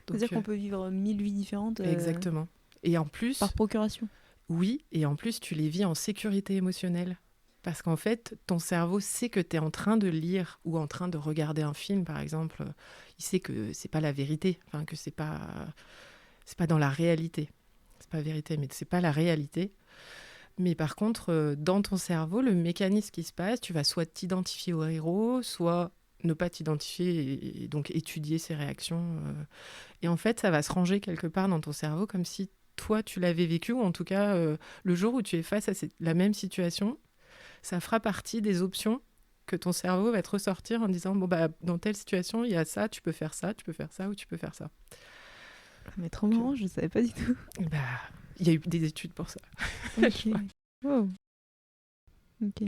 A: C'est-à-dire qu'on peut vivre 1000 vies différentes
B: exactement. Et en plus,
A: par procuration.
B: oui, et en plus, tu les vis en sécurité émotionnelle. Parce qu'en fait, ton cerveau sait que tu es en train de lire ou en train de regarder un film, par exemple. Il sait que c'est pas la vérité, enfin, que c'est pas dans la réalité. C'est pas vérité, mais c'est pas la réalité. Mais par contre, dans ton cerveau, le mécanisme qui se passe, tu vas soit t'identifier au héros, soit ne pas t'identifier et donc étudier ses réactions. Et en fait, ça va se ranger quelque part dans ton cerveau comme si toi, tu l'avais vécu, ou en tout cas, le jour où tu es face à la même situation, ça fera partie des options que ton cerveau va te ressortir en disant, bon, bah, dans telle situation, il y a ça, tu peux faire ça, ou tu peux faire ça.
A: Mais trop marrant, je ne savais pas du tout.
B: Bah, il y a eu des études pour ça.
A: Ok. Wow. Ok.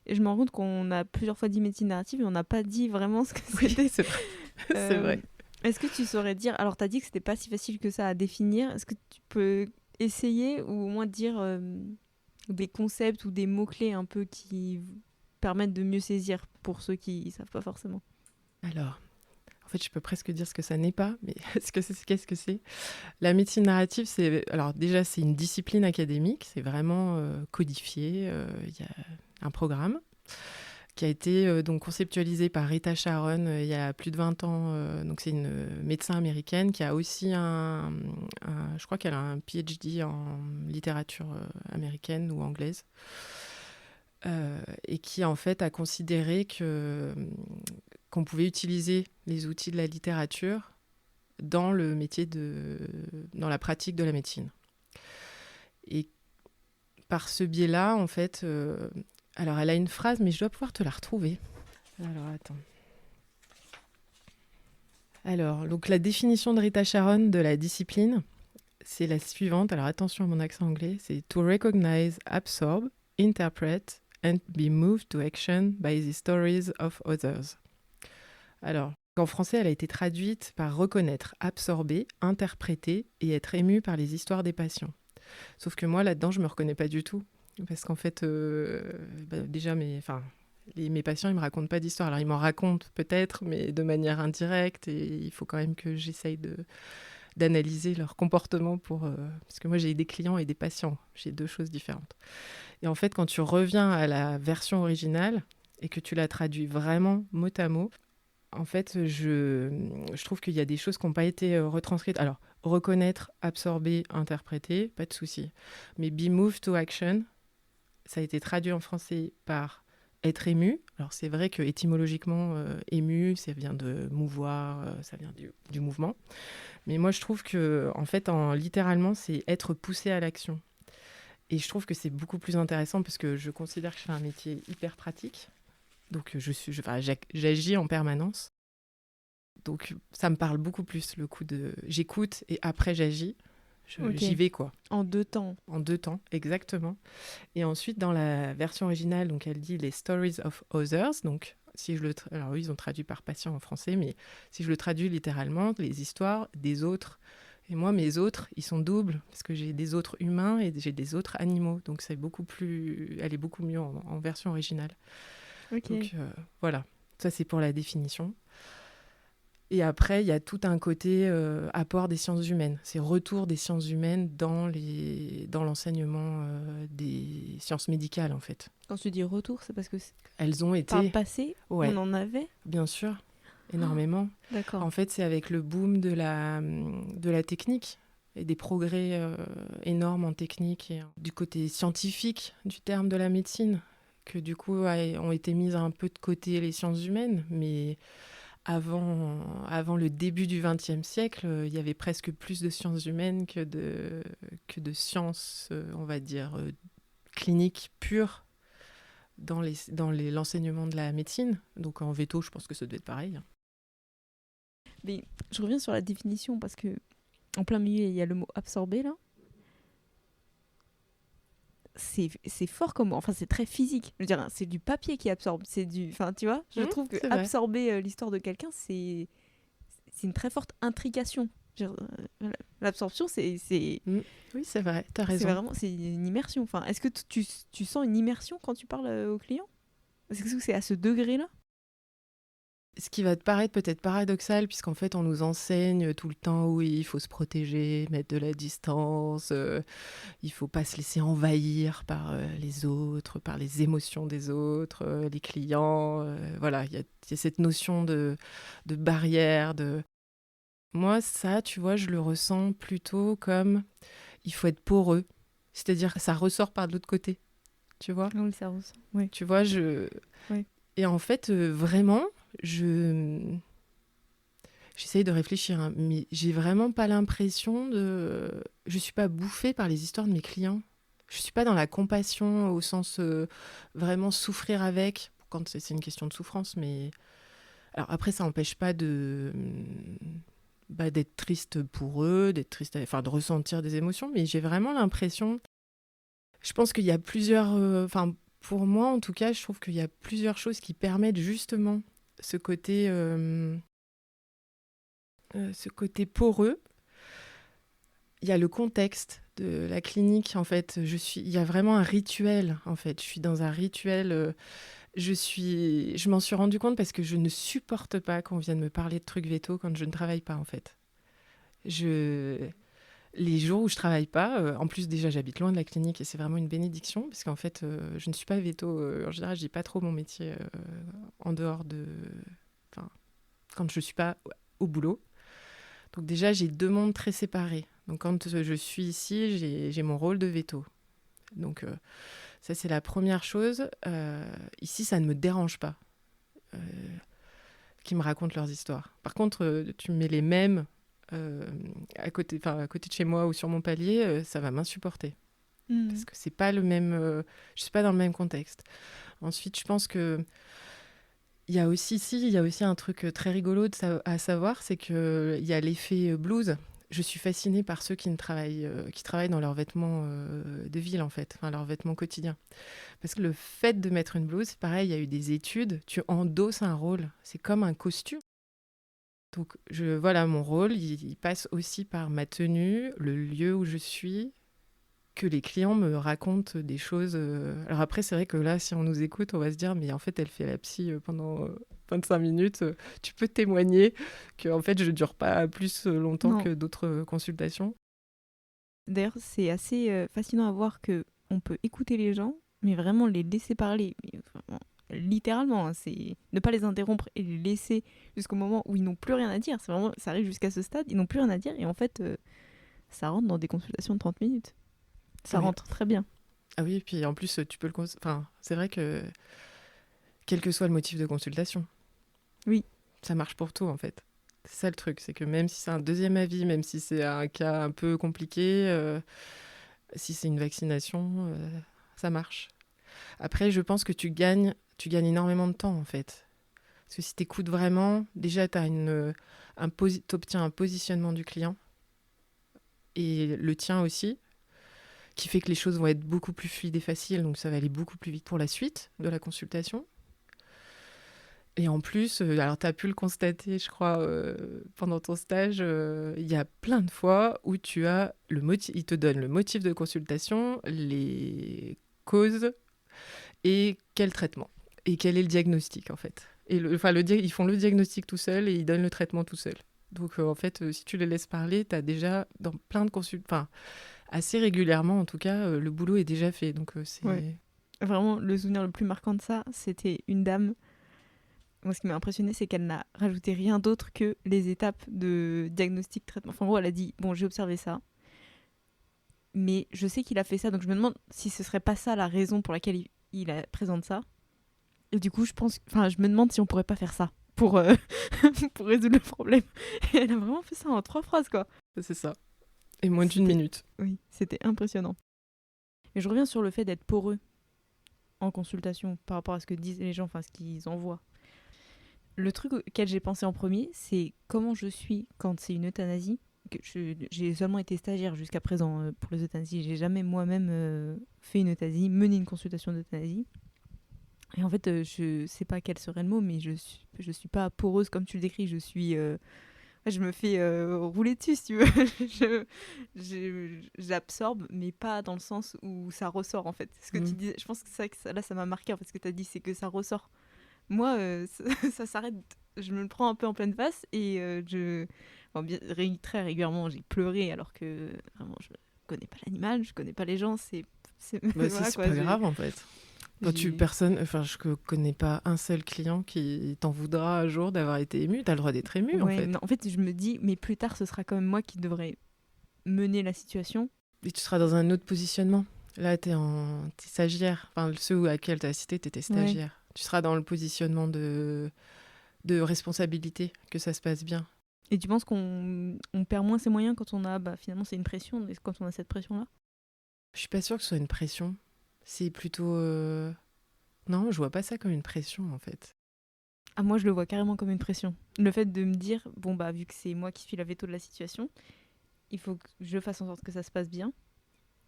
A: Et je me rends compte qu'on a plusieurs fois dit médecine narrative, mais on n'a pas dit vraiment ce que c'était.
B: C'est vrai. C'est vrai.
A: Est-ce que tu saurais dire... Alors, tu as dit que c'était pas si facile que ça à définir. Est-ce que tu peux essayer ou au moins dire des concepts ou des mots-clés un peu qui permettent de mieux saisir pour ceux qui ne savent pas forcément?
B: Alors, en fait, je peux presque dire ce que ça n'est pas, mais qu'est-ce que c'est? La médecine narrative, alors déjà, c'est une discipline académique, c'est vraiment codifié. Il y a un programme qui a été donc conceptualisé par Rita Sharon il y a plus de 20 ans. Donc c'est une médecin américaine qui a aussi je crois qu'elle a un PhD en littérature américaine ou anglaise. Et qui en fait a considéré qu'on pouvait utiliser les outils de la littérature dans le métier dans la pratique de la médecine. Et par ce biais-là, en fait, alors elle a une phrase, mais je dois pouvoir te la retrouver. Alors attends. Alors, donc la définition de Rita Sharon de la discipline, c'est la suivante. Alors attention à mon accent anglais, c'est to recognize, absorb, interpret and be moved to action by the stories of others. Alors, en français, elle a été traduite par reconnaître, absorber, interpréter et être ému par les histoires des patients. Sauf que moi, là-dedans, je ne me reconnais pas du tout. Parce qu'en fait, déjà, mes patients, ils ne me racontent pas d'histoire. Alors, ils m'en racontent peut-être, mais de manière indirecte. Et il faut quand même que j'essaye d'analyser leur comportement parce que moi, j'ai des clients et des patients. J'ai 2 choses différentes. Et en fait, quand tu reviens à la version originale et que tu la traduis vraiment mot à mot, En fait, je trouve qu'il y a des choses qui n'ont pas été retranscrites. Alors, reconnaître, absorber, interpréter, pas de souci. Mais be moved to action, ça a été traduit en français par être ému. Alors, c'est vrai que étymologiquement, ému, ça vient de mouvoir, ça vient du mouvement. Mais moi, je trouve que, en fait, littéralement, c'est être poussé à l'action. Et je trouve que c'est beaucoup plus intéressant parce que je considère que je fais un métier hyper pratique. Donc, j'agis en permanence. Donc, ça me parle beaucoup plus, le coup de j'écoute et après j'agis.
A: Ok.
B: J'y vais, quoi.
A: En 2 temps.
B: En 2 temps, exactement. Et ensuite, dans la version originale, donc elle dit les stories of others. Donc, si je alors, eux, ils ont traduit par patient en français, mais si je le traduis littéralement, les histoires des autres. Et moi, mes autres, ils sont doubles, parce que j'ai des autres humains et j'ai des autres animaux. Donc, elle est beaucoup mieux en version originale.
A: Ok.
B: Donc, voilà. Ça, c'est pour la définition. Et après, il y a tout un côté apport des sciences humaines. C'est retour des sciences humaines dans l'enseignement des sciences médicales, en fait.
A: Quand tu dis retour, c'est parce que
B: Elles ont
A: par le
B: été,
A: passé,
B: ouais,
A: on en avait.
B: bien sûr, énormément.
A: D'accord.
B: En fait, c'est avec le boom de la technique et des progrès énormes en technique et du côté scientifique du terme de la médecine que du coup ont été mises un peu de côté les sciences humaines, mais avant le début du XXe siècle, il y avait presque plus de sciences humaines que de sciences, on va dire, cliniques pures dans l'enseignement de la médecine. Donc en veto, je pense que ça doit être pareil.
A: Mais je reviens sur la définition parce que en plein milieu, il y a le mot absorber là. C'est fort comme enfin c'est très physique. Je veux dire, c'est du papier qui absorbe, enfin tu vois, je trouve que
B: C'est vrai.
A: absorber l'histoire de quelqu'un, c'est une très forte intrication. Je veux dire, l'absorption,
B: Oui, c'est vrai, t'as
A: c'est
B: raison.
A: vraiment c'est une immersion. Enfin, est-ce que tu sens une immersion quand tu parles aux clients? Est-ce que c'est à ce degré-là?
B: Ce qui va te paraître peut-être paradoxal, puisqu'en fait, on nous enseigne tout le temps, oui, il faut se protéger, mettre de la distance, il faut pas se laisser envahir par les autres, par les émotions des autres, les clients. Voilà, il y a cette notion de barrière. Moi, ça, tu vois, je le ressens plutôt comme il faut être poreux. C'est-à-dire que ça ressort par de l'autre côté, tu vois.
A: Non, le cerveau. Oui.
B: Tu vois,
A: Oui.
B: Et en fait, vraiment, j'essaye de réfléchir, hein, mais j'ai vraiment pas l'impression de... Je suis pas bouffée par les histoires de mes clients. Je suis pas dans la compassion au sens vraiment souffrir avec, quand c'est une question de souffrance, mais... Alors après, ça n'empêche pas d'être triste pour eux, d'être triste, enfin de ressentir des émotions, mais j'ai vraiment l'impression... Je pense qu'il y a plusieurs... Enfin, pour moi, en tout cas, je trouve qu'il y a plusieurs choses qui permettent justement ce côté poreux. Il y a le contexte de la clinique, en fait. Il y a vraiment un rituel, en fait. Je suis dans un rituel. Je m'en suis rendu compte parce que je ne supporte pas qu'on vienne me parler de trucs véto quand je ne travaille pas, en fait. Les jours où je travaille pas, en plus déjà j'habite loin de la clinique et c'est vraiment une bénédiction parce qu'en fait je ne suis pas véto. En général, je dis pas trop mon métier en dehors enfin, quand je suis pas au boulot. Donc déjà, j'ai 2 mondes très séparés. Donc quand je suis ici, j'ai mon rôle de veto. Donc ça, c'est la première chose. Ici, ça ne me dérange pas qu'ils me racontent leurs histoires. Par contre, tu me mets les mêmes à côté de chez moi ou sur mon palier, ça va m'insupporter. Parce que c'est pas le même... je suis pas dans le même contexte. Ensuite, je pense que il y a aussi un truc très rigolo à savoir, c'est qu'il y a l'effet blues. Je suis fascinée par ceux qui travaillent dans leurs vêtements de ville, en fait, enfin leurs vêtements quotidiens. Parce que le fait de mettre une blouse, c'est pareil, il y a eu des études, tu endosses un rôle, c'est comme un costume. Donc voilà, mon rôle, il passe aussi par ma tenue, le lieu où je suis, que les clients me racontent des choses. Alors après, c'est vrai que là, si on nous écoute, on va se dire, mais en fait, elle fait la psy pendant 25 minutes. Tu peux témoigner qu'en fait, je ne dure pas plus longtemps
A: Non.
B: que d'autres consultations.
A: D'ailleurs, c'est assez fascinant à voir que on peut écouter les gens, mais vraiment les laisser parler. Mais vraiment, littéralement, hein, c'est ne pas les interrompre et les laisser jusqu'au moment où ils n'ont plus rien à dire. C'est vraiment, ça arrive jusqu'à ce stade, ils n'ont plus rien à dire et en fait, ça rentre dans des consultations de 30 minutes. Ça
B: Oui.
A: rentre très bien.
B: Ah oui, et puis en plus, tu peux enfin, c'est vrai que quel que soit le motif de consultation,
A: Oui.
B: ça marche pour tout en fait. C'est ça le truc, c'est que même si c'est un deuxième avis, même si c'est un cas un peu compliqué, si c'est une vaccination, ça marche. Après, je pense que tu gagnes énormément de temps en fait. Parce que si tu écoutes vraiment, déjà tu obtiens un positionnement du client et le tien aussi, qui fait que les choses vont être beaucoup plus fluides et faciles, donc ça va aller beaucoup plus vite pour la suite de la consultation. Et en plus, alors tu as pu le constater, je crois, pendant ton stage, il y a plein de fois où il te donne le motif de consultation, les causes et quel traitement. Et quel est le diagnostic, en fait. Et ils font le diagnostic tout seul et ils donnent le traitement tout seul. Donc, en fait, si tu les laisses parler, tu as déjà, dans plein de consultations, enfin, assez régulièrement, en tout cas, le boulot est déjà fait. Donc, c'est...
A: Ouais. Vraiment, le souvenir le plus marquant de ça, c'était une dame. Moi, ce qui m'a impressionné, c'est qu'elle n'a rajouté rien d'autre que les étapes de diagnostic, traitement. Enfin, en gros, elle a dit bon, j'ai observé ça, mais je sais qu'il a fait ça, donc je me demande si ce serait pas ça la raison pour laquelle présente ça. Et du coup, je me demande si on pourrait pas faire ça pour, pour résoudre le problème. Et elle a vraiment fait ça en 3 phrases, quoi.
B: C'est ça. Et moins d'une minute.
A: Oui, c'était impressionnant. Et je reviens sur le fait d'être poreux en consultation par rapport à ce que disent les gens, enfin ce qu'ils envoient. Le truc auquel j'ai pensé en premier, c'est comment je suis quand c'est une euthanasie. J'ai seulement été stagiaire jusqu'à présent pour les euthanasies. J'ai jamais moi-même fait une euthanasie, mené une consultation d'euthanasie. Et en fait, je sais pas quel serait le mot, mais je suis pas poreuse comme tu le décris. Je me fais rouler dessus, si tu veux. J'absorbe, mais pas dans le sens où ça ressort, en fait. Ce que tu dis, je pense que là, ça m'a marqué, en fait, ce que tu as dit, c'est que ça ressort. Moi, ça s'arrête. Je me le prends un peu en pleine face et très régulièrement, j'ai pleuré alors que vraiment, je connais pas l'animal, je connais pas les gens. Voilà,
B: c'est
A: quoi,
B: pas grave, en fait. Je connais pas un seul client qui t'en voudra un jour d'avoir été ému. T'as le droit d'être ému, en
A: Ouais,
B: fait.
A: mais en fait, je me dis, mais plus tard, ce sera quand même moi qui devrais mener la situation.
B: Et tu seras dans un autre positionnement. Là, t'es stagiaire. Enfin, ceux à qui tu as cité, t'étais
A: Ouais.
B: stagiaire. Tu seras dans le positionnement de responsabilité, que ça se passe bien.
A: Et tu penses qu'on perd moins ses moyens quand on a, finalement, c'est une pression, quand on a cette pression-là?
B: Je suis pas sûre que ce soit une pression. C'est plutôt... Non, je vois pas ça comme une pression, en fait.
A: Ah, moi, je le vois carrément comme une pression. Le fait de me dire, bon, vu que c'est moi qui suis la veto de la situation, il faut que je fasse en sorte que ça se passe bien.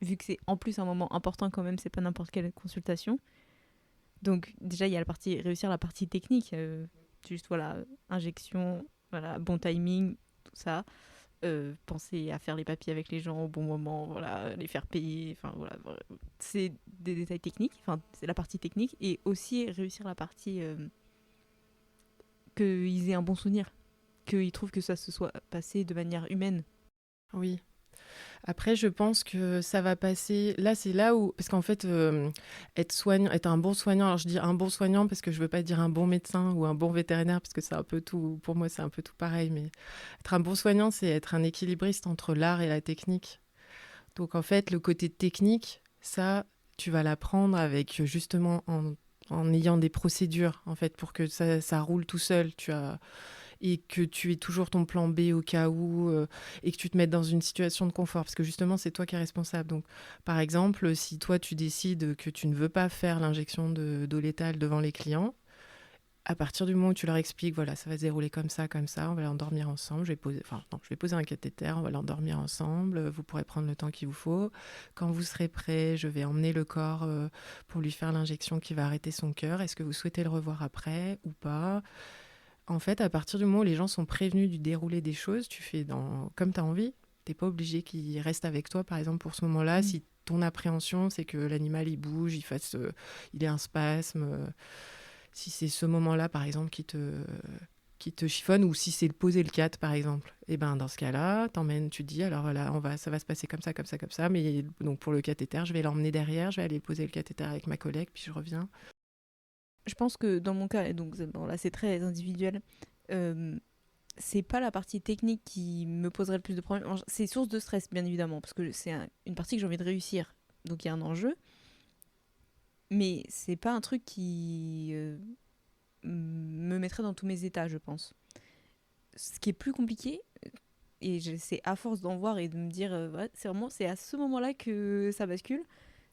A: Vu que c'est en plus un moment important quand même, c'est pas n'importe quelle consultation. Donc déjà, il y a réussir la partie technique. Juste, voilà, injection, voilà, bon timing, tout ça. Penser à faire les papiers avec les gens au bon moment, voilà, les faire payer, enfin voilà, c'est des détails techniques, enfin c'est la partie technique, et aussi réussir la partie qu'ils aient un bon souvenir, qu'ils trouvent que ça se soit passé de manière humaine.
B: Oui. Après, je pense que ça va passer. Là, c'est là où. Parce qu'en fait, être un bon soignant. Alors, je dis un bon soignant parce que je veux pas dire un bon médecin ou un bon vétérinaire parce que c'est un peu tout. Pour moi, c'est un peu tout pareil. Mais être un bon soignant, c'est être un équilibriste entre l'art et la technique. Donc, en fait, le côté technique, ça, tu vas l'apprendre avec justement en ayant des procédures, en fait, pour que ça roule tout seul. Et que tu aies toujours ton plan B au cas où, et que tu te mettes dans une situation de confort, parce que justement, c'est toi qui es responsable. Donc, par exemple, si toi, tu décides que tu ne veux pas faire l'injection d'eau létale devant les clients, à partir du moment où tu leur expliques, voilà, ça va se dérouler comme ça, on va l'endormir ensemble, je vais poser un cathéter, on va l'endormir ensemble, vous pourrez prendre le temps qu'il vous faut. Quand vous serez prêt, je vais emmener le corps pour lui faire l'injection qui va arrêter son cœur. Est-ce que vous souhaitez le revoir après ou pas ? En fait, à partir du moment où les gens sont prévenus du déroulé des choses, tu fais comme tu as envie. Tu n'es pas obligé qu'ils restent avec toi, par exemple, pour ce moment-là. Si ton appréhension, c'est que l'animal, il bouge, il ait un spasme. Si c'est ce moment-là, par exemple, qui te chiffonne, ou si c'est le poser le cat, par exemple. Et ben dans ce cas-là, tu te dis, alors voilà, ça va se passer comme ça, comme ça, comme ça. Mais donc pour le cathéter, je vais l'emmener derrière, je vais aller poser le cathéter avec ma collègue, puis je reviens.
A: Je pense que dans mon cas, et donc bon, là c'est très individuel, euh, c'est pas la partie technique qui me poserait le plus de problèmes. C'est source de stress, bien évidemment, parce que c'est une partie que j'ai envie de réussir. Donc il y a un enjeu, mais c'est pas un truc qui me mettrait dans tous mes états, je pense. Ce qui est plus compliqué, et c'est à force d'en voir et de me dire, ouais, c'est à ce moment-là que ça bascule.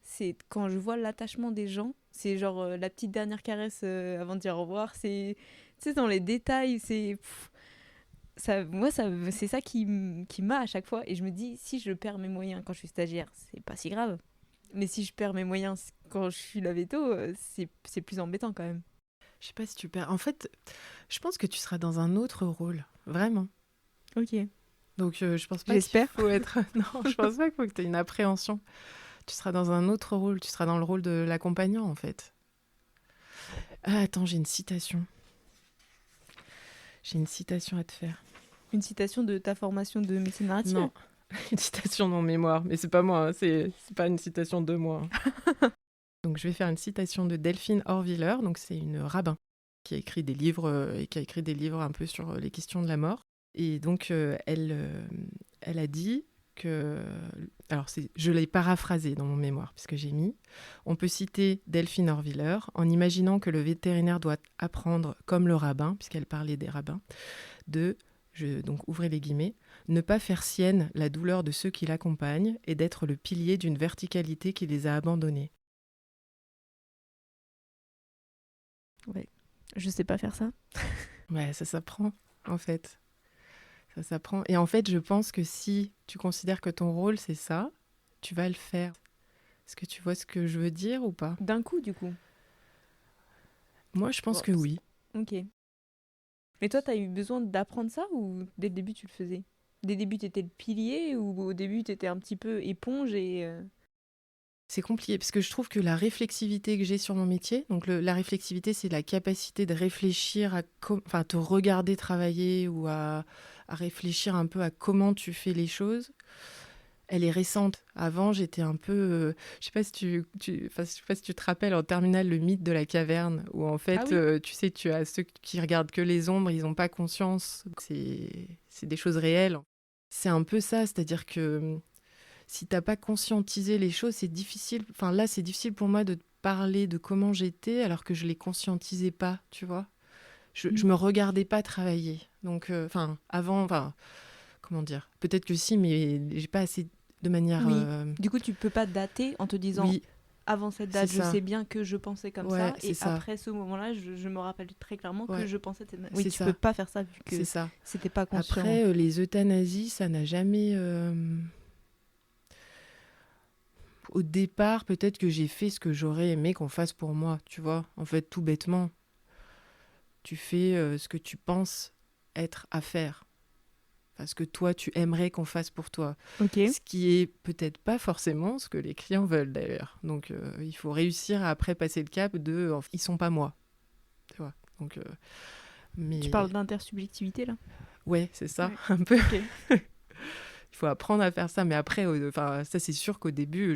A: C'est quand je vois l'attachement des gens. C'est genre la petite dernière caresse avant de dire au revoir. C'est dans les détails. Moi, c'est ça qui m'a à chaque fois. Et je me dis, si je perds mes moyens quand je suis stagiaire, c'est pas si grave. Mais si je perds mes moyens quand je suis la veto, c'est plus embêtant quand même.
B: Je sais pas si tu perds. En fait, je pense que tu seras dans un autre rôle, vraiment.
A: Ok.
B: Donc, je pense pas qu'il
A: J'espère.
B: faut être. Non, je pense pas qu'il faut que tu aies une appréhension. Tu seras dans un autre rôle. Tu seras dans le rôle de l'accompagnant, en fait. Ah, attends, j'ai une citation. J'ai une citation à te faire.
A: Une citation de ta formation de médecine narrative.
B: Non, une citation dans mémoire. Mais c'est pas moi, hein, c'est pas une citation de moi, hein. Donc, je vais faire une citation de Delphine Horviller. Donc, c'est une rabbin qui a écrit des livres et qui a écrit des livres un peu sur les questions de la mort. Et donc, elle a dit que... Alors, je l'ai paraphrasé dans mon mémoire, puisque j'ai mis... On peut citer Delphine Horviller en imaginant que le vétérinaire doit apprendre, comme le rabbin, puisqu'elle parlait des rabbins, donc ouvrez les guillemets, ne pas faire sienne la douleur de ceux qui l'accompagnent et d'être le pilier d'une verticalité qui les a abandonnés.
A: Ouais. Je sais pas faire ça.
B: Ouais, ça s'apprend, en fait. Ça s'apprend. Et en fait, je pense que si tu considères que ton rôle, c'est ça, tu vas le faire. Est-ce que tu vois ce que je veux dire ou pas?
A: D'un coup, du coup.
B: Moi, je pense
A: Bon,
B: que oui.
A: ok. Mais toi, t'as eu besoin d'apprendre ça ou dès le début tu le faisais? Dès le début t'étais le pilier ou au début t'étais un petit peu éponge et...
B: C'est compliqué parce que je trouve que la réflexivité que j'ai sur mon métier, donc la réflexivité, c'est la capacité de réfléchir enfin, te regarder travailler ou à réfléchir un peu à comment tu fais les choses. Elle est récente. Avant, j'étais un peu... je sais pas si enfin, je sais pas si tu te rappelles en terminale le mythe de la caverne, où en
A: Ah
B: fait,
A: oui.
B: tu sais, tu as ceux qui regardent que les ombres, ils n'ont pas conscience. C'est des choses réelles. C'est un peu ça, c'est-à-dire que si t'as pas conscientisé les choses, c'est difficile. Enfin là, c'est difficile pour moi de te parler de comment j'étais alors que je les conscientisais pas, tu vois. Je
A: Mm.
B: me regardais pas travailler. Donc, enfin, avant, enfin, comment dire? Peut-être que si, mais j'ai pas assez de manière.
A: Oui. Du coup tu peux pas dater en te disant
B: Oui,
A: avant cette
B: c'est
A: date je
B: ça.
A: sais bien que je pensais comme
B: Ouais,
A: ça
B: c'est
A: et
B: ça.
A: après ce moment-là je me rappelle très clairement que
B: Ouais,
A: je pensais de cette manière. Oui
B: c'est
A: tu peux
B: ça.
A: pas faire ça vu
B: C'est
A: que
B: ça.
A: c'était pas conscient.
B: Après, les euthanasies, ça n'a jamais. Au départ, peut-être que j'ai fait ce que j'aurais aimé qu'on fasse pour moi, tu vois. En fait, tout bêtement, tu fais ce que tu penses être à faire. Enfin, ce que toi, tu aimerais qu'on fasse pour toi.
A: Ok.
B: Ce qui est peut-être pas forcément ce que les clients veulent d'ailleurs. Donc, il faut réussir à après passer le cap de ils sont pas moi, tu vois. Donc,
A: Tu
B: mais
A: parles d'intersubjectivité là?
B: ouais, c'est ça,
A: Ouais.
B: un peu.
A: Ok.
B: Il faut apprendre à faire ça. Mais après, enfin, ça, c'est sûr qu'au début,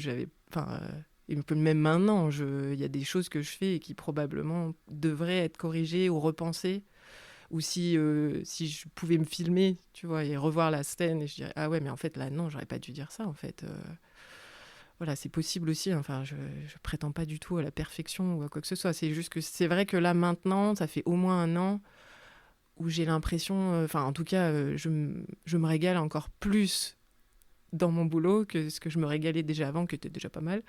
B: enfin, et même maintenant, il y a des choses que je fais et qui probablement devraient être corrigées ou repensées. Ou si je pouvais me filmer, tu vois, et revoir la scène, et je dirais, ah ouais, mais en fait, là, non, j'aurais pas dû dire ça, en fait. Voilà, c'est possible aussi. Hein. Enfin, je prétends pas du tout à la perfection ou à quoi que ce soit. C'est juste que c'est vrai que là, maintenant, ça fait au moins un an où j'ai l'impression, enfin, en tout cas, je me régale encore plus dans mon boulot que ce que je me régalais déjà avant, qui était déjà pas mal.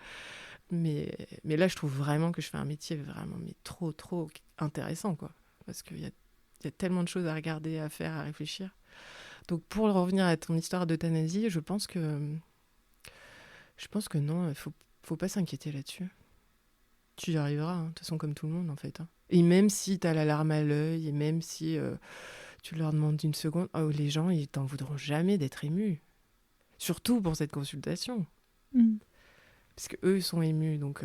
B: Mais là, je trouve vraiment que je fais un métier vraiment mais trop, trop intéressant, quoi. Parce qu'il y a tellement de choses à regarder, à faire, à réfléchir. Donc, pour revenir à ton histoire d'euthanasie, je pense que non, faut pas s'inquiéter là-dessus. Tu y arriveras, hein, de toute façon, comme tout le monde, en fait. Hein. Et même si tu as la larme à l'œil, et même si tu leur demandes une seconde, oh, les gens, ils t'en voudront jamais d'être émus. Surtout pour cette consultation.
A: Mm.
B: Parce qu'eux sont émus, donc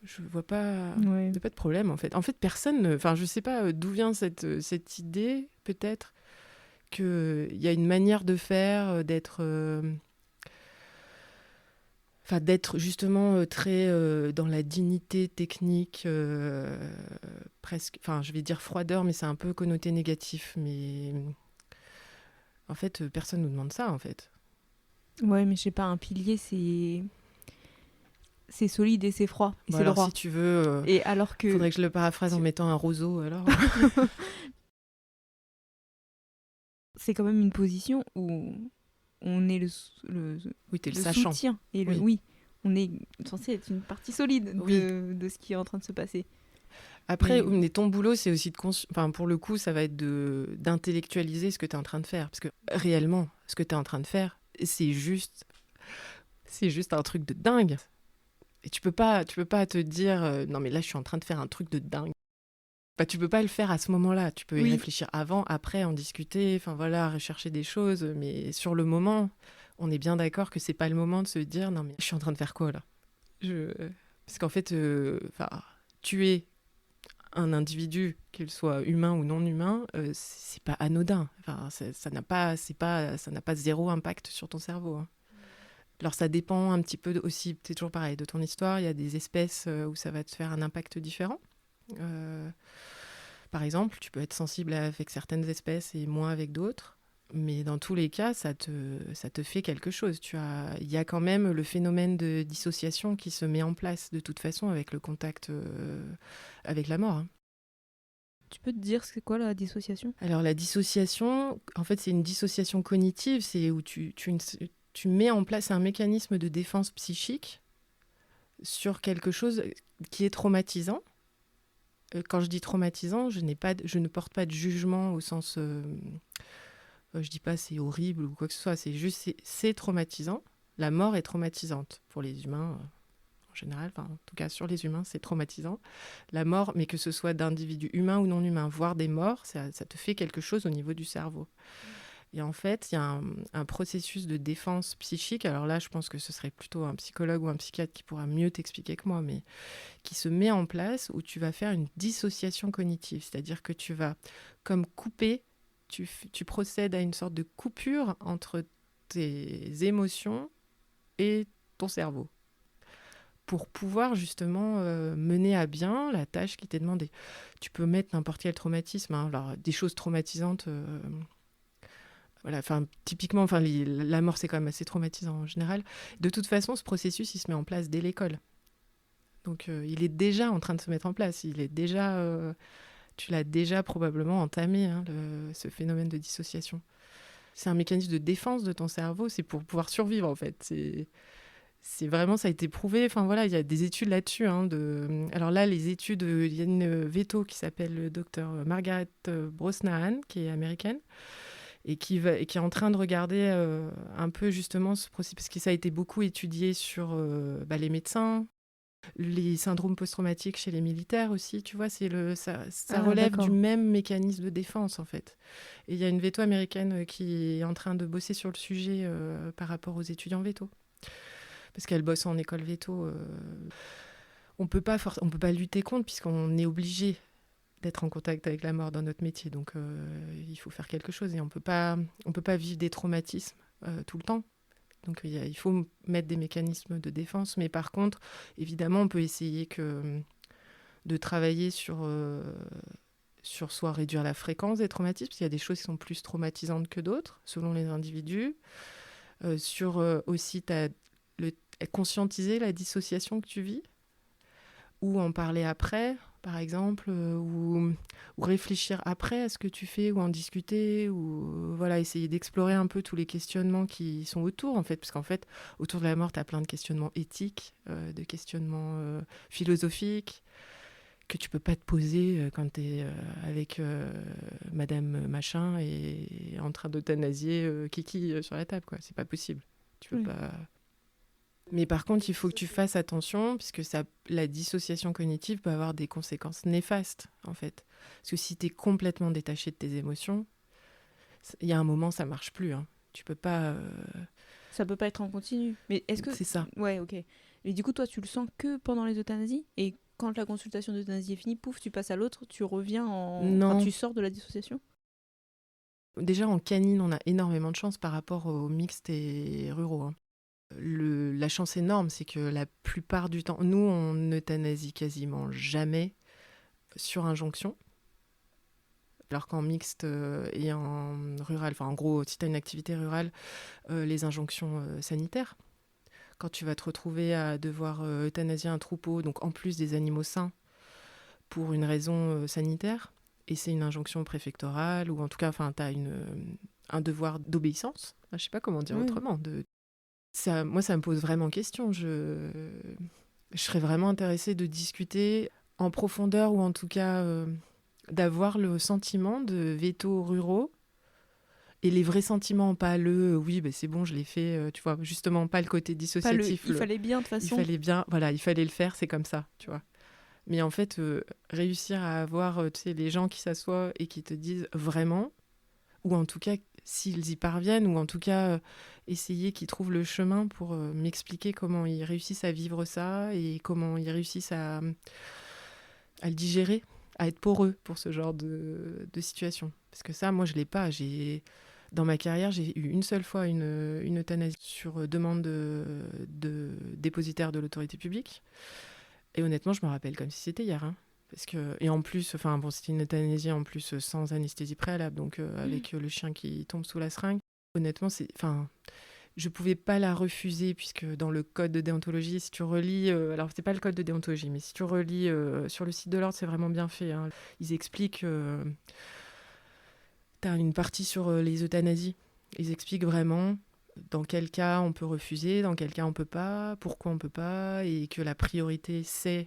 B: je vois pas...
A: Ouais.
B: Il n'y a pas de problème, en fait. En fait, personne... Enfin, je sais pas d'où vient cette idée, peut-être, qu'il y a une manière de faire, d'être... Enfin, d'être justement très dans la dignité technique, presque, enfin, je vais dire froideur, mais c'est un peu connoté négatif. Mais en fait, personne nous demande ça, en fait.
A: Ouais, mais je sais pas, un pilier, c'est solide et c'est froid et
B: Bon,
A: c'est
B: alors, si
A: droit.
B: tu veux,
A: Et alors que
B: faudrait que je le paraphrase en mettant un roseau, alors.
A: c'est quand même une position où on est
B: Oui, t'es le
A: le
B: sachant.
A: soutien et
B: Oui,
A: oui, on est censé être une partie solide
B: oui.
A: de ce qui est en train de se passer.
B: Après,
A: Mais
B: mais ton boulot, c'est aussi de enfin, pour le coup, ça va être d'intellectualiser ce que tu es en train de faire. Parce que réellement, ce que tu es en train de faire, c'est juste un truc de dingue. Et tu peux pas te dire, non, mais là, je suis en train de faire un truc de dingue. Bah, tu peux pas le faire à ce moment-là. Tu peux y
A: oui,
B: réfléchir avant, après, en discuter, enfin voilà, rechercher des choses. Mais sur le moment, on est bien d'accord que c'est pas le moment de se dire, non, mais je suis en train de faire quoi là je... Parce qu'en fait, enfin, tu es un individu, qu'il soit humain ou non humain, c'est pas anodin. Enfin, ça n'a pas, ça n'a pas zéro impact sur ton cerveau, hein. Alors ça dépend un petit peu aussi, c'est toujours pareil, de ton histoire. Il y a des espèces où ça va te faire un impact différent. Euh, Par exemple, tu peux être sensible avec certaines espèces et moins avec d'autres. Mais dans tous les cas, ça te fait quelque chose. Il y a quand même le phénomène de dissociation qui se met en place de toute façon avec le contact avec la mort, hein.
A: tu peux te dire c'est quoi la dissociation?
B: Alors la dissociation, en fait, c'est une dissociation cognitive, c'est où tu mets en place un mécanisme de défense psychique sur quelque chose qui est traumatisant. Quand je dis traumatisant, je ne porte pas de jugement au sens, je dis pas c'est horrible ou quoi que ce soit, c'est juste c'est traumatisant. La mort est traumatisante pour les humains. En général, enfin, en tout cas sur les humains, c'est traumatisant. La mort, mais que ce soit d'individus humains ou non humains, voire des morts, ça te fait quelque chose au niveau du cerveau. Et en fait, il y a un processus de défense psychique. Alors là, je pense que ce serait plutôt un psychologue ou un psychiatre qui pourra mieux t'expliquer que moi, mais qui se met en place où tu vas faire une dissociation cognitive. C'est-à-dire que tu vas comme couper, tu procèdes à une sorte de coupure entre tes émotions et ton cerveau pour pouvoir justement mener à bien la tâche qui t'est demandée. Tu peux mettre n'importe quel traumatisme, hein. Alors, des choses traumatisantes, voilà, enfin, typiquement, enfin, la mort, c'est quand même assez traumatisant en général. De toute façon, ce processus, il se met en place dès l'école. Donc, il est déjà en train de se mettre en place. Tu l'as déjà probablement entamé, hein, ce phénomène de dissociation. C'est un mécanisme de défense de ton cerveau, c'est pour pouvoir survivre, en fait. C'est vraiment, ça a été prouvé. Enfin voilà, il y a des études là-dessus, hein, alors là, les études, il y a une véto qui s'appelle le docteur Margaret Brosnahan, qui est américaine, et qui est en train de regarder un peu justement ce processus, parce que ça a été beaucoup étudié sur les médecins, les syndromes post-traumatiques chez les militaires aussi, tu vois, ça
A: Ah,
B: relève du
A: d'accord.
B: même mécanisme de défense, en fait. Et il y a une véto américaine qui est en train de bosser sur le sujet par rapport aux étudiants véto. Parce qu'elle bosse en école veto. On peut pas lutter contre puisqu'on est obligé d'être en contact avec la mort dans notre métier. Donc il faut faire quelque chose et on peut pas vivre des traumatismes tout le temps. Donc il faut mettre des mécanismes de défense. Mais par contre, évidemment, on peut essayer de travailler sur soit réduire la fréquence des traumatismes, parce qu'il y a des choses qui sont plus traumatisantes que d'autres, selon les individus. Sur aussi conscientiser la dissociation que tu vis, ou en parler après, par exemple, ou réfléchir après à ce que tu fais, ou en discuter, ou voilà, essayer d'explorer un peu tous les questionnements qui sont autour, en fait, parce qu'en fait, autour de la mort, tu as plein de questionnements éthiques, de questionnements philosophiques, que tu peux pas te poser quand tu es avec Madame Machin et en train d'euthanasier Kiki sur la table, quoi. C'est pas possible. Tu peux
A: Oui.
B: pas. Mais par contre, il faut que tu fasses attention, puisque la dissociation cognitive peut avoir des conséquences néfastes, en fait. Parce que si tu es complètement détaché de tes émotions, il y a un moment, ça marche plus, hein. Tu peux pas.
A: Ça peut pas être en continu. Mais est-ce que...
B: C'est ça.
A: Ouais, ok. Mais du coup, toi, tu le sens que pendant les euthanasies? Et quand la consultation d'euthanasie est finie, pouf, tu passes à l'autre, tu reviens en... Enfin,
B: Non.
A: tu sors de la dissociation?
B: Déjà, en canine, on a énormément de chance par rapport aux mixtes et ruraux, hein. La chance énorme, c'est que la plupart du temps, nous, on euthanasie quasiment jamais sur injonction. Alors qu'en mixte et en rural, enfin en gros, si tu as une activité rurale, les injonctions sanitaires, quand tu vas te retrouver à devoir euthanasier un troupeau, donc en plus des animaux sains, pour une raison sanitaire, et c'est une injonction préfectorale, ou en tout cas, tu as un devoir d'obéissance, je ne sais pas comment dire autrement. Moi, ça me pose vraiment question. Je serais vraiment intéressée de discuter en profondeur, ou en tout cas d'avoir le sentiment de vétos ruraux, et les vrais sentiments, pas oui, c'est bon, je l'ai fait, tu vois, justement, pas le côté dissociatif.
A: Il fallait bien, de toute façon.
B: Il fallait bien, voilà, il fallait le faire, c'est comme ça, tu vois. Mais en fait, réussir à avoir, tu sais, les gens qui s'assoient et qui te disent vraiment, ou en tout cas, s'ils y parviennent, ou en tout cas, essayer qu'ils trouvent le chemin pour m'expliquer comment ils réussissent à vivre ça, et comment ils réussissent à le digérer, à être poreux pour ce genre de situation. Parce que ça, moi, je ne l'ai pas. Dans ma carrière, j'ai eu une seule fois une euthanasie sur demande de dépositaire de l'autorité publique. Et honnêtement, je me rappelle comme si c'était hier. Et en plus, c'était une euthanasie en plus sans anesthésie préalable, donc avec le chien qui tombe sous la seringue. Honnêtement, je pouvais pas la refuser, puisque dans le code de déontologie, si tu relis, alors c'est pas le code de déontologie, mais si tu relis sur le site de l'ordre, c'est vraiment bien fait. Ils expliquent, t'as une partie sur les euthanasies. Ils expliquent vraiment dans quel cas on peut refuser, dans quel cas on peut pas, pourquoi on peut pas, et que la priorité c'est,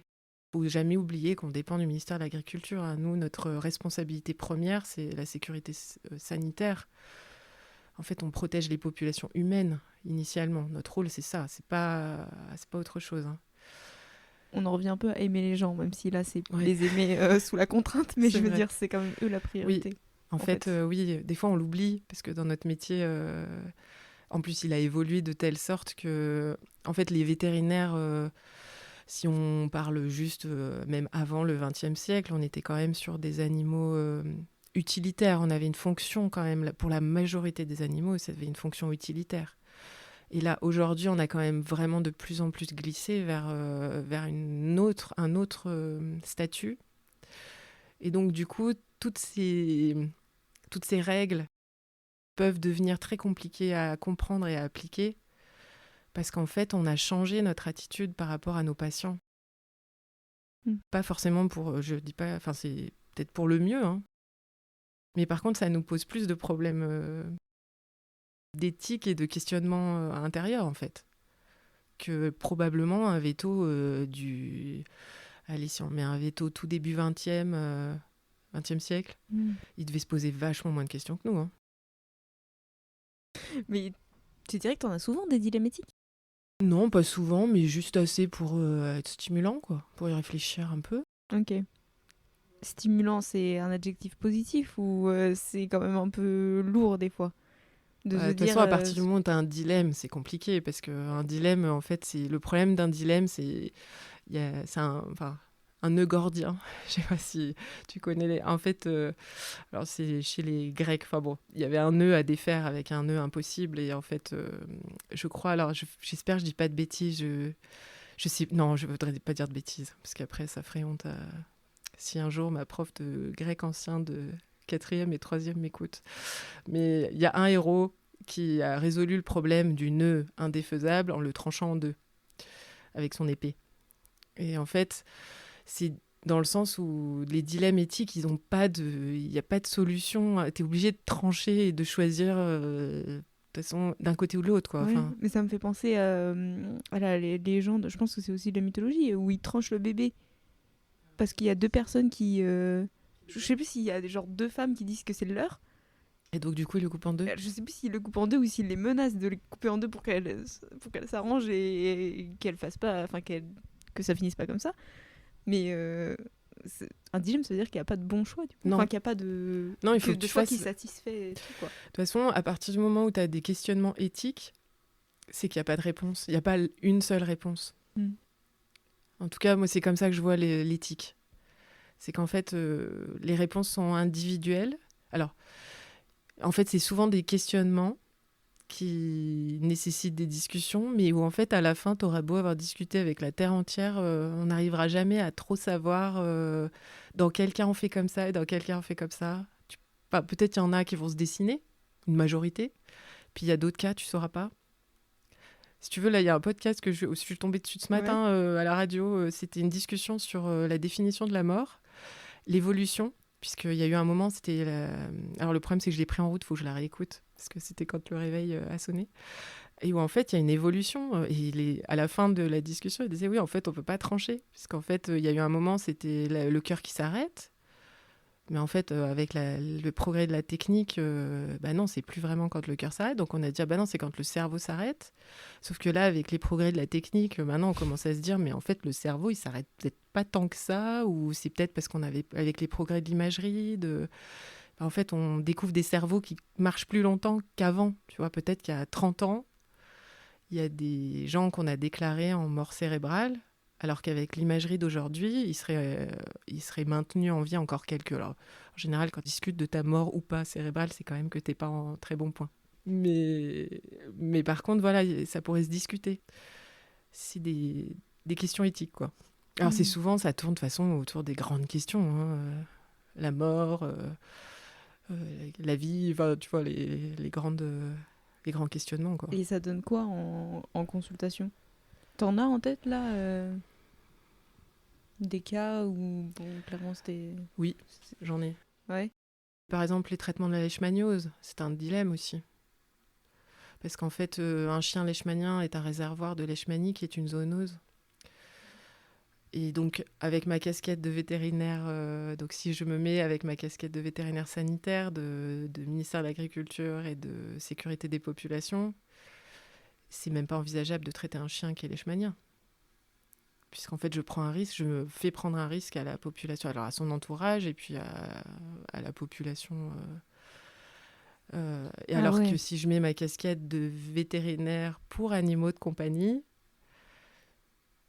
B: faut jamais oublier qu'on dépend du ministère de l'Agriculture. Nous, notre responsabilité première, c'est la sécurité sanitaire. En fait, on protège les populations humaines initialement. Notre rôle, c'est ça, c'est pas autre chose.
A: On en revient un peu à aimer les gens, même si là, c'est les aimer sous la contrainte, mais je veux dire, c'est quand même eux la priorité.
B: Oui. En fait. Oui, des fois on l'oublie, parce que dans notre métier, en plus il a évolué de telle sorte que, en fait, les vétérinaires, si on parle juste même avant le XXe siècle, on était quand même sur des animaux utilitaires. On avait une fonction quand même, pour la majorité des animaux, ça avait une fonction utilitaire. Et là, aujourd'hui, on a quand même vraiment de plus en plus glissé vers un autre statut. Et donc, du coup, toutes ces règles peuvent devenir très compliquées à comprendre et à appliquer, parce qu'en fait, on a changé notre attitude par rapport à nos patients. Pas forcément je dis pas, c'est peut-être pour le mieux, mais par contre, ça nous pose plus de problèmes d'éthique et de questionnement intérieur, en fait, que probablement un veto Allez, si on met un veto tout début 20e siècle, il devait se poser vachement moins de questions que nous.
A: Mais tu dirais que t'en as souvent des dilemmes éthiques ?
B: Non, pas souvent, mais juste assez pour être stimulant, quoi, pour y réfléchir un peu.
A: Ok. Stimulant, c'est un adjectif positif ou c'est quand même un peu lourd des fois
B: De toute façon, à partir du moment où tu as un dilemme, c'est compliqué, parce qu'un dilemme, en fait, le problème d'un dilemme, c'est un nœud gordien. Je sais pas si tu connais en fait, alors c'est chez les Grecs. Il y avait un nœud à défaire avec un nœud impossible, et en fait, je crois. Alors, j'espère que je dis pas de bêtises. Non, je voudrais pas dire de bêtises, parce qu'après, ça ferait honte si un jour ma prof de grec ancien de 4e et 3e m'écoute. Mais il y a un héros qui a résolu le problème du nœud indéfaisable en le tranchant en deux avec son épée. Et en fait, c'est dans le sens où les dilemmes éthiques, il n'y a pas de solution. Tu es obligé de trancher et de choisir de toute façon d'un côté ou de l'autre, quoi.
A: Ouais, mais ça me fait penser à les légendes, je pense que c'est aussi de la mythologie, où ils tranchent le bébé. Parce qu'il y a deux personnes qui... Je sais plus s'il y a deux femmes qui disent que c'est leur.
B: Et donc, du coup, il le coupe en deux.
A: Je sais plus s'il le coupe en deux ou s'il les menace de les couper en deux pour qu'elle s'arrange et qu'elle fasse pas... Enfin, que ça finisse pas comme ça. Mais un dilemme, ça veut dire qu'il n'y a pas de bon choix. Du coup.
B: Non.
A: Enfin, qu'il n'y a pas de...
B: Non, il faut que
A: de
B: tu
A: choix
B: fasses...
A: qui satisfait tout, quoi.
B: De toute façon, à partir du moment où tu as des questionnements éthiques, c'est qu'il n'y a pas de réponse. Il n'y a pas une seule réponse. En tout cas, moi, c'est comme ça que je vois l'éthique. C'est qu'en fait, les réponses sont individuelles. Alors, en fait, c'est souvent des questionnements qui nécessitent des discussions, mais où en fait, à la fin, tu auras beau avoir discuté avec la Terre entière, on n'arrivera jamais à trop savoir dans quel cas on fait comme ça et dans quel cas on fait comme ça. Enfin, peut-être il y en a qui vont se dessiner, une majorité, puis il y a d'autres cas, tu ne sauras pas. Si tu veux, là, il y a un podcast que je suis tombée dessus ce matin à la radio. C'était une discussion sur la définition de la mort, l'évolution, puisqu'il y a eu un moment, c'était... Alors le problème, c'est que je l'ai pris en route, il faut que je la réécoute, parce que c'était quand le réveil a sonné. Et où en fait, il y a une évolution. Et à la fin de la discussion, il disait, oui, en fait, on ne peut pas trancher, puisqu'en fait, il y a eu un moment, c'était le cœur qui s'arrête. Mais en fait, avec le progrès de la technique, bah non, c'est plus vraiment quand le cœur s'arrête. Donc on a dit, ah bah non, c'est quand le cerveau s'arrête. Sauf que là, avec les progrès de la technique, maintenant on commence à se dire, mais en fait, le cerveau, il s'arrête peut-être pas tant que ça, ou c'est peut-être parce qu'on avait, avec les progrès de l'imagerie, en fait, on découvre des cerveaux qui marchent plus longtemps qu'avant. Tu vois, peut-être qu'il y a 30 ans, il y a des gens qu'on a déclarés en mort cérébrale, alors qu'avec l'imagerie d'aujourd'hui, ils seraient maintenus en vie encore quelques... Alors, en général, quand on discute de ta mort ou pas cérébrale, c'est quand même que t'es pas en très bon point. Mais par contre, voilà, ça pourrait se discuter. C'est des questions éthiques, quoi. Alors, c'est souvent, ça tourne de toute façon autour des grandes questions. La mort, la vie, enfin, tu vois, les grands questionnements, quoi.
A: Et ça donne quoi en consultation? T'en as en tête, là des cas où, bon, clairement, c'était...
B: Oui, j'en ai.
A: Ouais.
B: Par exemple, les traitements de la leishmaniose, c'est un dilemme aussi. Parce qu'en fait, un chien leishmanien est un réservoir de leishmanie qui est une zoonose. Et donc, avec ma casquette de vétérinaire, donc si je me mets avec ma casquette de vétérinaire sanitaire, de ministère de l'Agriculture et de Sécurité des populations, c'est même pas envisageable de traiter un chien qui est leishmanien. Puisqu'en fait, je prends un risque, je me fais prendre un risque à la population, alors à son entourage et puis à la population. Et alors que si je mets ma casquette de vétérinaire pour animaux de compagnie,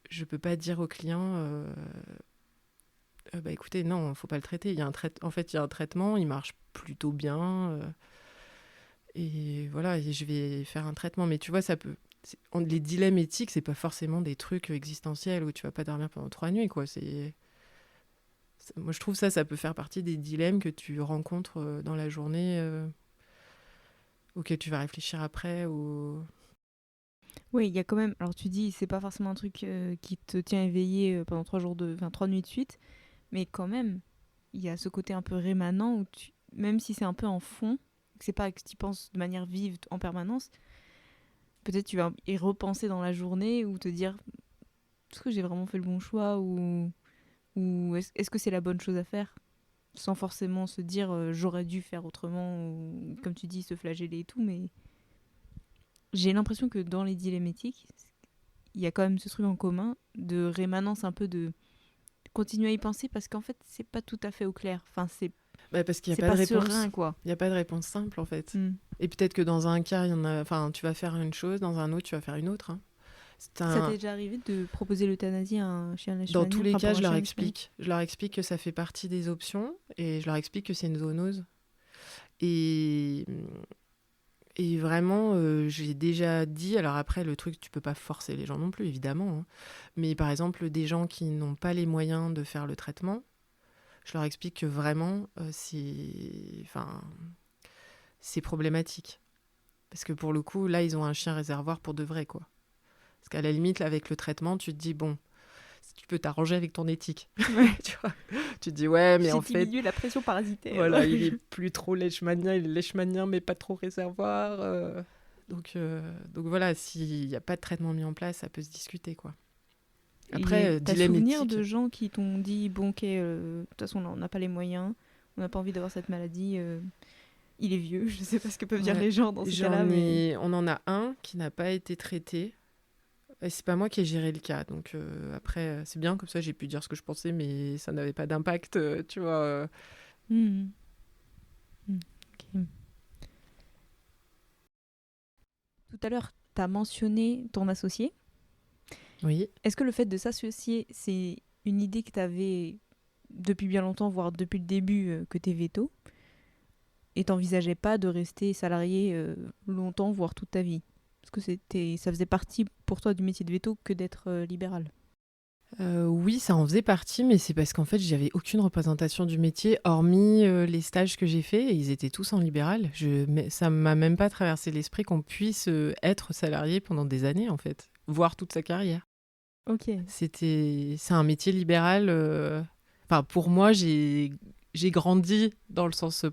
B: je peux pas dire au client bah écoutez, non, faut pas le traiter. En fait, il y a un traitement, il marche plutôt bien. Et voilà, et je vais faire un traitement. Mais tu vois, les dilemmes éthiques, c'est pas forcément des trucs existentiels où tu vas pas dormir pendant 3 nuits, quoi. Moi, je trouve ça peut faire partie des dilemmes que tu rencontres dans la journée, auxquels tu vas réfléchir après.
A: Oui, il y a quand même... Alors tu dis, c'est pas forcément un truc qui te tient éveillé pendant 3 nuits de suite, mais quand même, il y a ce côté un peu rémanent où même si c'est un peu en fond, que c'est pas que tu y penses de manière vive en permanence, peut-être tu vas y repenser dans la journée ou te dire, est-ce que j'ai vraiment fait le bon choix ou est-ce que c'est la bonne chose à faire, sans forcément se dire j'aurais dû faire autrement ou comme tu dis se flageller et tout, mais j'ai l'impression que dans les dilemmes éthiques, il y a quand même ce truc en commun de rémanence, un peu de continuer à y penser parce qu'en fait c'est pas tout à fait au clair, enfin c'est
B: parce qu'il n'y a
A: c'est
B: pas de
A: pas
B: réponse.
A: serein, quoi.
B: Il n'y a pas de réponse simple, en fait. Et peut-être que dans un cas, tu vas faire une chose, dans un autre, tu vas faire une autre. Hein.
A: Ça t'est déjà arrivé de proposer l'euthanasie à un chien leishmanien?
B: Dans tous les cas, je leur explique. Je leur explique que ça fait partie des options et je leur explique que c'est une zoonose. Et vraiment, j'ai déjà dit... Alors après, le truc, tu peux pas forcer les gens non plus, évidemment. Hein. Mais par exemple, des gens qui n'ont pas les moyens de faire le traitement, je leur explique que vraiment, c'est problématique. Parce que pour le coup, là, ils ont un chien réservoir pour de vrai, quoi. Parce qu'à la limite, là, avec le traitement, tu te dis, bon, tu peux t'arranger avec ton éthique.
A: Ouais.
B: Tu vois, tu te dis, ouais, mais en fait...
A: J'ai diminué la pression parasitaire.
B: Voilà, il est plus trop leishmanien, il est leishmanien, mais pas trop réservoir. Donc voilà, s'il n'y a pas de traitement mis en place, ça peut se discuter, quoi. Après,
A: t'as
B: dilemme
A: souvenir
B: éthique.
A: de gens qui t'ont dit, bon, ok, de toute façon, on n'a pas les moyens, on n'a pas envie d'avoir cette maladie, il est vieux, je sais pas ce que peuvent dire les gens dans ce cas-là.
B: On en a un qui n'a pas été traité. Et c'est pas moi qui ai géré le cas. Donc après, c'est bien, comme ça j'ai pu dire ce que je pensais, mais ça n'avait pas d'impact, tu vois.
A: Okay. Tout à l'heure, tu as mentionné ton associé.
B: Oui.
A: Est-ce que le fait de s'associer, c'est une idée que tu avais depuis bien longtemps, voire depuis le début que tu es veto? et t'envisageais pas de rester salarié longtemps, voire toute ta vie? Est-ce que ça faisait partie pour toi du métier de veto que d'être libéral?
B: Oui, ça en faisait partie, mais c'est parce qu'en fait, j'avais aucune représentation du métier, hormis les stages que j'ai faits, et ils étaient tous en libéral. Mais ça m'a même pas traversé l'esprit qu'on puisse être salarié pendant des années, en fait, voire toute sa carrière.
A: Ok.
B: C'est un métier libéral. Enfin, pour moi, j'ai grandi dans le sens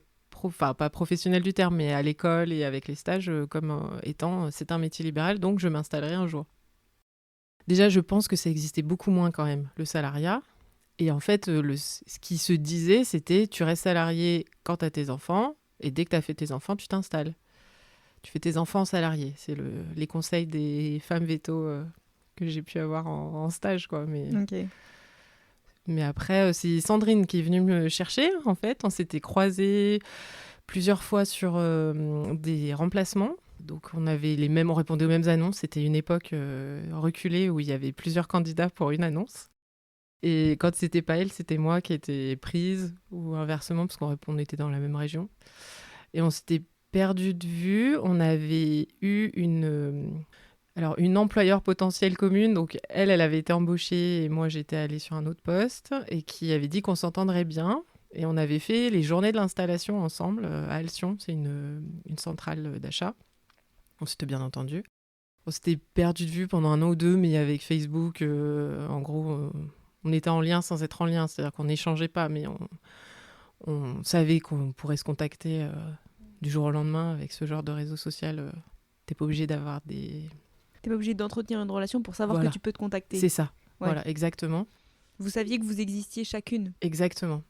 B: enfin, pas professionnel du terme, mais à l'école et avec les stages, comme étant, c'est un métier libéral, donc je m'installerai un jour. Déjà, je pense que ça existait beaucoup moins quand même, le salariat. Et en fait, ce qui se disait, c'était tu restes salarié quand tu as tes enfants, et dès que tu as fait tes enfants, tu t'installes. Tu fais tes enfants salariés. C'est les conseils des femmes véto que j'ai pu avoir en stage, quoi.
A: Ok.
B: Mais après, c'est Sandrine qui est venue me chercher, en fait. On s'était croisés plusieurs fois sur des remplacements. Donc on répondait aux mêmes annonces. C'était une époque reculée où il y avait plusieurs candidats pour une annonce. Et quand c'était pas elle, c'était moi qui étais prise, ou inversement, parce qu'on était dans la même région. Et on s'était perdu de vue. On avait eu une employeur potentielle commune. Donc elle avait été embauchée et moi j'étais allée sur un autre poste, et qui avait dit qu'on s'entendrait bien. Et on avait fait les journées de l'installation ensemble à Alcyon. C'est une centrale d'achat. On s'était bien entendu. On s'était perdu de vue pendant 1 an ou 2, mais avec Facebook, en gros, on était en lien sans être en lien. C'est-à-dire qu'on n'échangeait pas, mais on savait qu'on pourrait se contacter du jour au lendemain avec ce genre de réseau social. T'es pas obligé d'avoir des...
A: T'es pas obligé d'entretenir une relation pour savoir
B: Voilà.
A: que tu peux te contacter.
B: C'est ça.
A: Ouais.
B: Voilà, exactement.
A: Vous saviez que vous existiez chacune.
B: Exactement.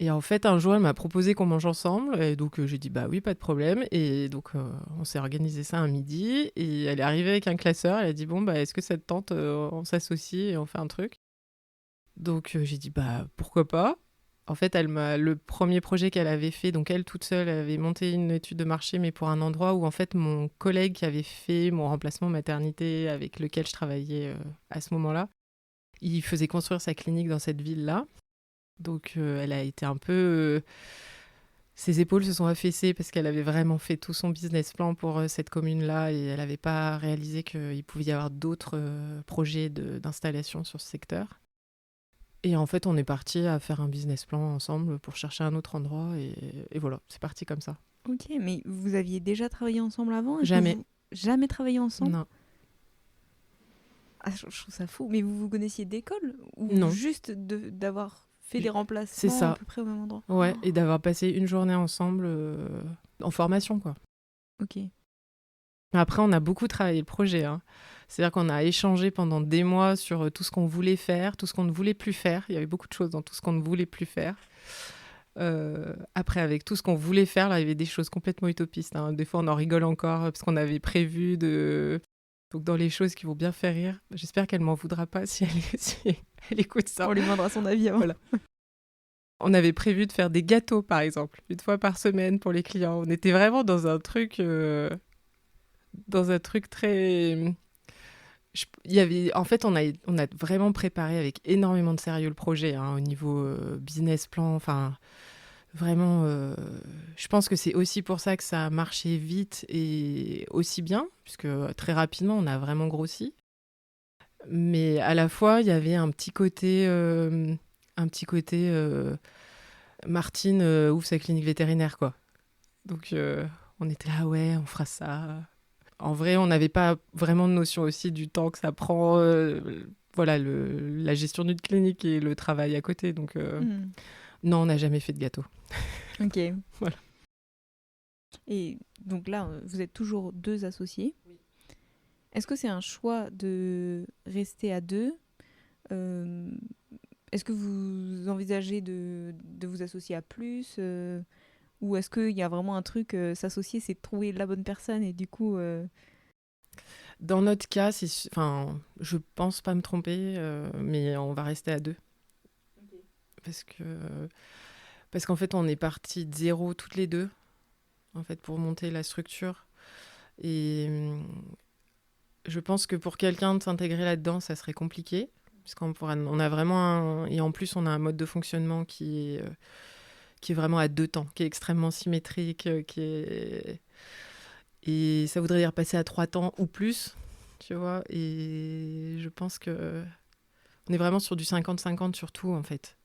B: Et en fait, un jour, elle m'a proposé qu'on mange ensemble. Et donc, j'ai dit, bah oui, pas de problème. Et donc, on s'est organisé ça un midi. Et elle est arrivée avec un classeur. Elle a dit, bon, bah, est-ce que ça te tente, on s'associe et on fait un truc. Donc, j'ai dit, bah, pourquoi pas. En fait, le premier projet qu'elle avait fait, donc elle toute seule, elle avait monté une étude de marché, mais pour un endroit où, en fait, mon collègue qui avait fait mon remplacement maternité, avec lequel je travaillais à ce moment-là, il faisait construire sa clinique dans cette ville-là. Donc, elle a été un peu... ses épaules se sont affaissées parce qu'elle avait vraiment fait tout son business plan pour cette commune-là, et elle n'avait pas réalisé qu'il pouvait y avoir d'autres projets d'installation sur ce secteur. Et en fait, on est parti à faire un business plan ensemble pour chercher un autre endroit, et voilà, c'est parti comme ça.
A: Ok, mais vous aviez déjà travaillé ensemble avant?
B: Jamais.
A: Jamais travaillé ensemble?
B: Non.
A: Ah, je trouve ça fou. Mais vous vous connaissiez d'école? Ou
B: Non.
A: juste d'avoir fait des remplacements
B: C'est ça.
A: à peu près au même endroit?
B: Ouais, et d'avoir passé une journée ensemble en formation, quoi.
A: Ok.
B: Après, on a beaucoup travaillé le projet, hein. C'est-à-dire qu'on a échangé pendant des mois sur tout ce qu'on voulait faire, tout ce qu'on ne voulait plus faire. Il y avait beaucoup de choses dans tout ce qu'on ne voulait plus faire. Après, avec tout ce qu'on voulait faire, là, il y avait des choses complètement utopistes, hein. Des fois, on en rigole encore parce qu'on avait prévu de... Donc, dans les choses qui vont bien faire rire, j'espère qu'elle m'en voudra pas si elle écoute ça.
A: On lui demandera son avis avant.
B: Voilà. On avait prévu de faire des gâteaux, par exemple, 1 fois par semaine pour les clients. On était vraiment dans un truc très... En fait, on a vraiment préparé avec énormément de sérieux le projet, hein, au niveau business plan. Enfin, vraiment, je pense que c'est aussi pour ça que ça a marché vite et aussi bien, puisque très rapidement, on a vraiment grossi. Mais à la fois, il y avait un petit côté Martine ouvre sa clinique vétérinaire, quoi. Donc, on était là, ouais, on fera ça. En vrai, on n'avait pas vraiment de notion aussi du temps que ça prend, voilà, la gestion d'une clinique et le travail à côté. Donc, non, on n'a jamais fait de gâteau.
A: Ok.
B: Voilà.
A: Et donc là, vous êtes toujours 2 associés. Oui. Est-ce que c'est un choix de rester à 2 ? Est-ce que vous envisagez de vous associer à plus ? Ou est-ce qu'il y a vraiment un truc, s'associer, c'est de trouver la bonne personne et du coup...
B: Dans notre cas, je pense pas me tromper, mais on va rester à 2. Okay. Parce qu'en fait, on est partis de 0 toutes les 2, en fait, pour monter la structure. Et je pense que pour quelqu'un de s'intégrer là-dedans, ça serait compliqué. Parce on a vraiment et en plus, on a un mode de fonctionnement qui qui est vraiment à deux temps, qui est extrêmement symétrique, et ça voudrait dire passer à 3 temps ou plus, tu vois. Et je pense que on est vraiment sur du 50-50 sur tout, en fait,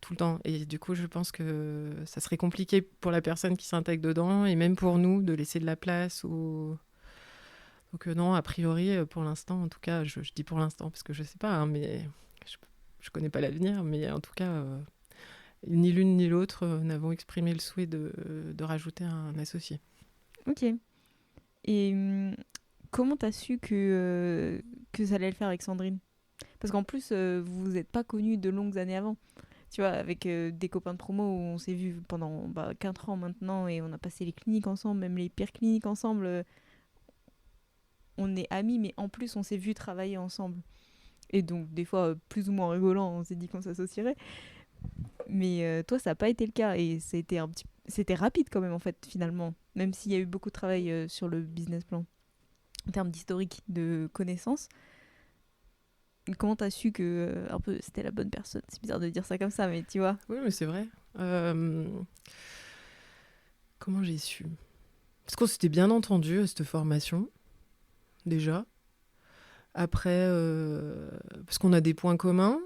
B: tout le temps. Et du coup, je pense que ça serait compliqué pour la personne qui s'intègre dedans, et même pour nous, de laisser de la place. Donc non, a priori, pour l'instant, en tout cas, je dis pour l'instant, parce que je sais pas, hein, mais je connais pas l'avenir, mais en tout cas, ni l'une ni l'autre n'avons exprimé le souhait de rajouter un associé.
A: Ok. Et comment t'as su que ça allait le faire avec Sandrine? Parce qu'en plus, vous vous êtes pas connus de longues années avant. Tu vois, avec des copains de promo où on s'est vus pendant 4 ans maintenant et on a passé les cliniques ensemble, même les pires cliniques ensemble. On est amis, mais en plus, on s'est vus travailler ensemble. Et donc, des fois, plus ou moins rigolant, on s'est dit qu'on s'associerait. Mais toi, ça n'a pas été le cas. Et c'était rapide quand même, en fait, finalement. Même s'il y a eu beaucoup de travail sur le business plan. En termes d'historique, de connaissances. Comment t'as su que un peu c'était la bonne personne? C'est bizarre de dire ça comme ça, mais tu vois.
B: Oui, mais c'est vrai. Comment j'ai su? Parce qu'on s'était bien entendu à cette formation, déjà. Après, parce qu'on a des points communs.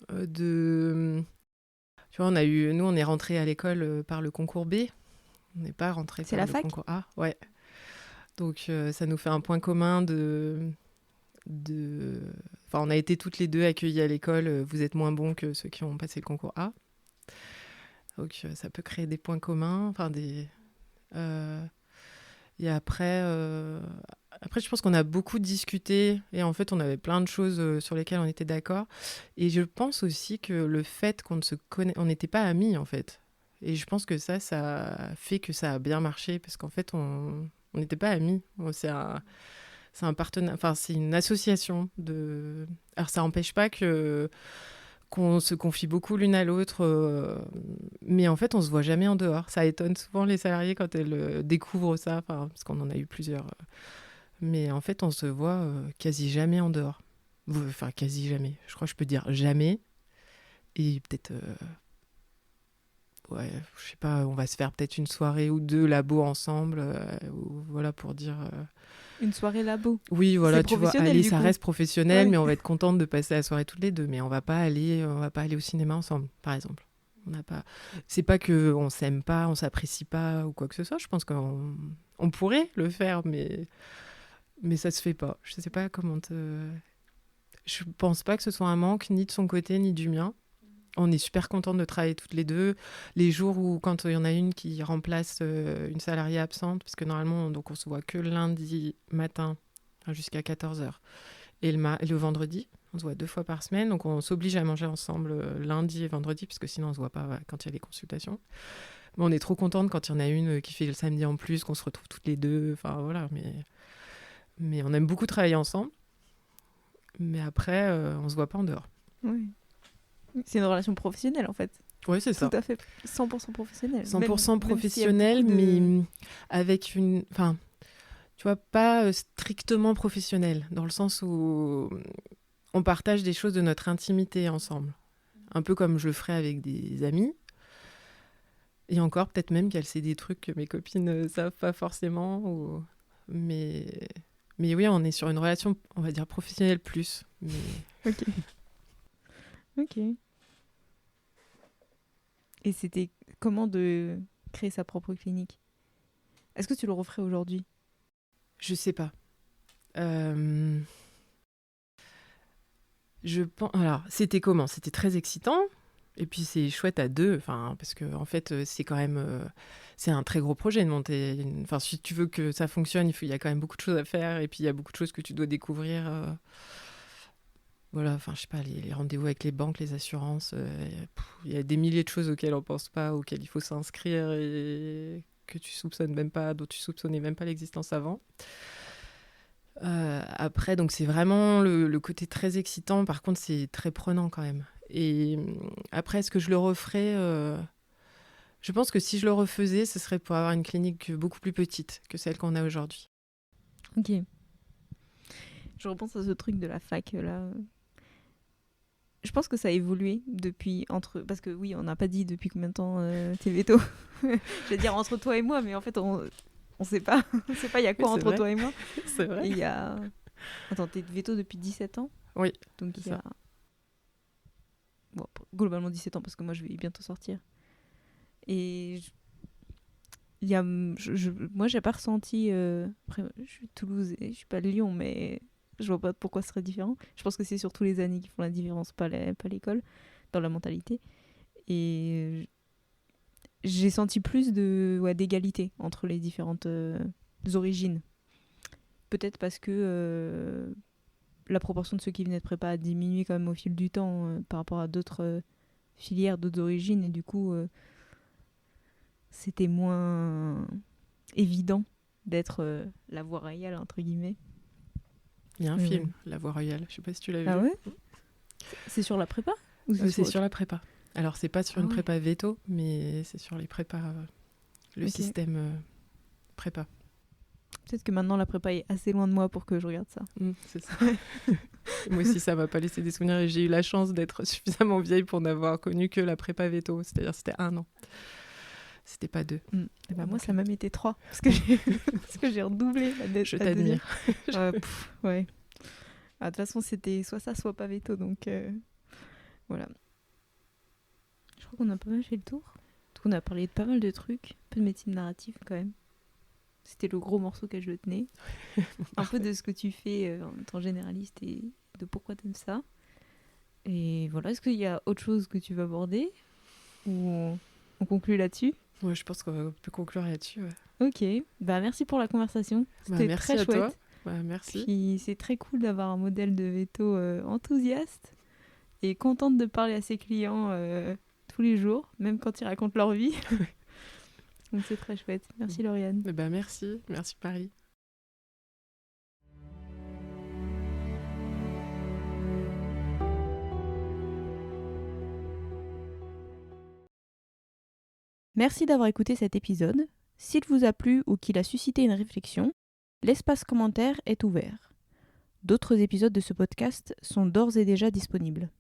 B: Tu vois, nous, on est rentrés à l'école par le concours B. On n'est pas rentrés
A: C'est
B: par
A: la
B: le
A: fac?
B: concours A. Ouais. Donc, ça nous fait un point commun Enfin, on a été toutes les deux accueillies à l'école. Vous êtes moins bons que ceux qui ont passé le concours A. Donc, ça peut créer des points communs. Enfin, et après, je pense qu'on a beaucoup discuté. Et en fait, on avait plein de choses sur lesquelles on était d'accord. Et je pense aussi que le fait qu'on ne se connaît... On n'était pas amis, en fait. Et je pense que ça fait que ça a bien marché. Parce qu'en fait, on n'était pas amis. C'est un partenaire... Enfin, c'est une association de... Alors, ça n'empêche pas qu'on se confie beaucoup l'une à l'autre, mais en fait, on se voit jamais en dehors. Ça étonne souvent les salariés quand elles découvrent ça, parce qu'on en a eu plusieurs. Mais en fait, on se voit quasi jamais en dehors. Enfin, quasi jamais. Je crois que je peux dire jamais. Et peut-être, ouais, je sais pas, on va se faire peut-être une soirée ou deux labo ensemble, voilà, pour dire...
A: Une soirée labo.
B: Oui,
A: C'est
B: voilà, tu vois,
A: professionnel
B: allez,
A: du
B: ça
A: coup.
B: reste professionnel,
A: Ouais.
B: mais on va être contente de passer la soirée toutes les deux. Mais on va pas aller au cinéma ensemble, par exemple. On n'a pas. C'est pas que on s'aime pas, on s'apprécie pas ou quoi que ce soit. Je pense qu'on pourrait le faire, mais ça se fait pas. Je sais pas comment te. Je pense pas que ce soit un manque ni de son côté ni du mien. On est super contente de travailler toutes les deux. Les jours où, quand il y en a une qui remplace une salariée absente, parce que normalement, donc on se voit que le lundi matin jusqu'à 14h. Et le vendredi, on se voit 2 fois par semaine. Donc on s'oblige à manger ensemble lundi et vendredi, parce que sinon on ne se voit pas quand il y a les consultations. Mais on est trop contente quand il y en a une qui fait le samedi en plus, qu'on se retrouve toutes les deux. Enfin voilà, mais on aime beaucoup travailler ensemble. Mais après, on ne se voit pas en dehors.
A: Ouais. C'est une relation professionnelle en fait.
B: Oui, c'est
A: Tout
B: ça.
A: à fait 100% professionnelle.
B: 100%
A: Même s'il y a beaucoup
B: professionnel,
A: de...
B: mais avec une... Enfin, tu vois, pas strictement professionnel, dans le sens où on partage des choses de notre intimité ensemble. Un peu comme je le ferais avec des amis. Et encore, peut-être même qu'elle sait des trucs que mes copines ne savent pas forcément. Mais... mais oui, on est sur une relation, on va dire, professionnelle plus. Mais...
A: Ok. Ok. Et c'était comment de créer sa propre clinique? Est-ce que tu le referais aujourd'hui?
B: Je sais pas. Je pense... Alors, c'était comment? C'était très excitant. Et puis c'est chouette à deux, parce que en fait c'est quand même c'est un très gros projet de monter. Enfin, si tu veux que ça fonctionne, il y a quand même beaucoup de choses à faire, et puis il y a beaucoup de choses que tu dois découvrir. Voilà, enfin je sais pas, les rendez-vous avec les banques, les assurances, il y a des milliers de choses auxquelles on pense pas, auxquelles il faut s'inscrire et que tu soupçonnes même pas, dont tu soupçonnais même pas l'existence avant. Après, donc c'est vraiment le côté très excitant. Par contre, c'est très prenant quand même. Et après, est-ce que je le referais Je pense que si je le refaisais, ce serait pour avoir une clinique beaucoup plus petite que celle qu'on a aujourd'hui.
A: Ok. Je repense à ce truc de la fac là. Je pense que ça a évolué depuis parce que oui, on n'a pas dit depuis combien de temps t'es véto. Je vais dire entre toi et moi, mais en fait on sait pas. On sait pas il y a quoi
B: Oui, c'est
A: entre
B: vrai.
A: toi et moi.
B: C'est vrai.
A: Et il y a... Attends, t'es veto depuis 17 ans?
B: Oui,
A: Donc
B: c'est
A: il y a... Bon, globalement 17 ans parce que moi je vais bientôt sortir. Et il y a... moi j'ai pas ressenti... Après, je suis de Toulouse et je suis pas de Lyon, mais je vois pas pourquoi ce serait différent. Je pense que c'est surtout les années qui font la différence, pas l'école, dans la mentalité. Et j'ai senti plus d'égalité entre les différentes origines. Peut-être parce que la proportion de ceux qui venaient de prépa a diminué quand même au fil du temps par rapport à d'autres filières, d'autres origines, et du coup c'était moins évident d'être la voie royale, entre guillemets.
B: il y a un film, La Voie Royale. Je sais pas si tu l'as vu.
A: Ah ouais? C'est sur la prépa ou
B: C'est sur la prépa. Alors, c'est pas sur une
A: ouais.
B: prépa veto, mais c'est sur les prépas, le
A: Ok.
B: système prépa.
A: Peut-être que maintenant la prépa est assez loin de moi pour que je regarde ça.
B: C'est ça. Moi aussi, ça m'a pas laissé des souvenirs et j'ai eu la chance d'être suffisamment vieille pour n'avoir connu que la prépa veto, c'est-à-dire c'était 1 an. C'était pas 2.
A: Et bah moi, ça m'a été 3 parce que j'ai redoublé
B: Je t'admire.
A: Ouais. De toute façon, c'était soit ça, soit pas veto, donc voilà. Je crois qu'on a pas mal fait le tour. Donc, on a parlé de pas mal de trucs, un peu de médecine narrative quand même. C'était le gros morceau que je tenais. Un peu de ce que tu fais en tant que généraliste et de pourquoi t'aimes ça. Et voilà, est-ce qu'il y a autre chose que tu veux aborder ou on conclut là-dessus?
B: Ouais, je pense qu'on peut conclure là-dessus. Ouais.
A: Ok, bah merci pour la conversation. C'était
B: merci
A: très
B: à
A: chouette.
B: toi. Merci.
A: Puis c'est très cool d'avoir un modèle de veto enthousiaste et contente de parler à ses clients tous les jours, même quand ils racontent leur vie. Donc c'est très chouette. Merci Lauriane.
B: Merci Paris.
A: Merci d'avoir écouté cet épisode. S'il vous a plu ou qu'il a suscité une réflexion, l'espace commentaire est ouvert. D'autres épisodes de ce podcast sont d'ores et déjà disponibles.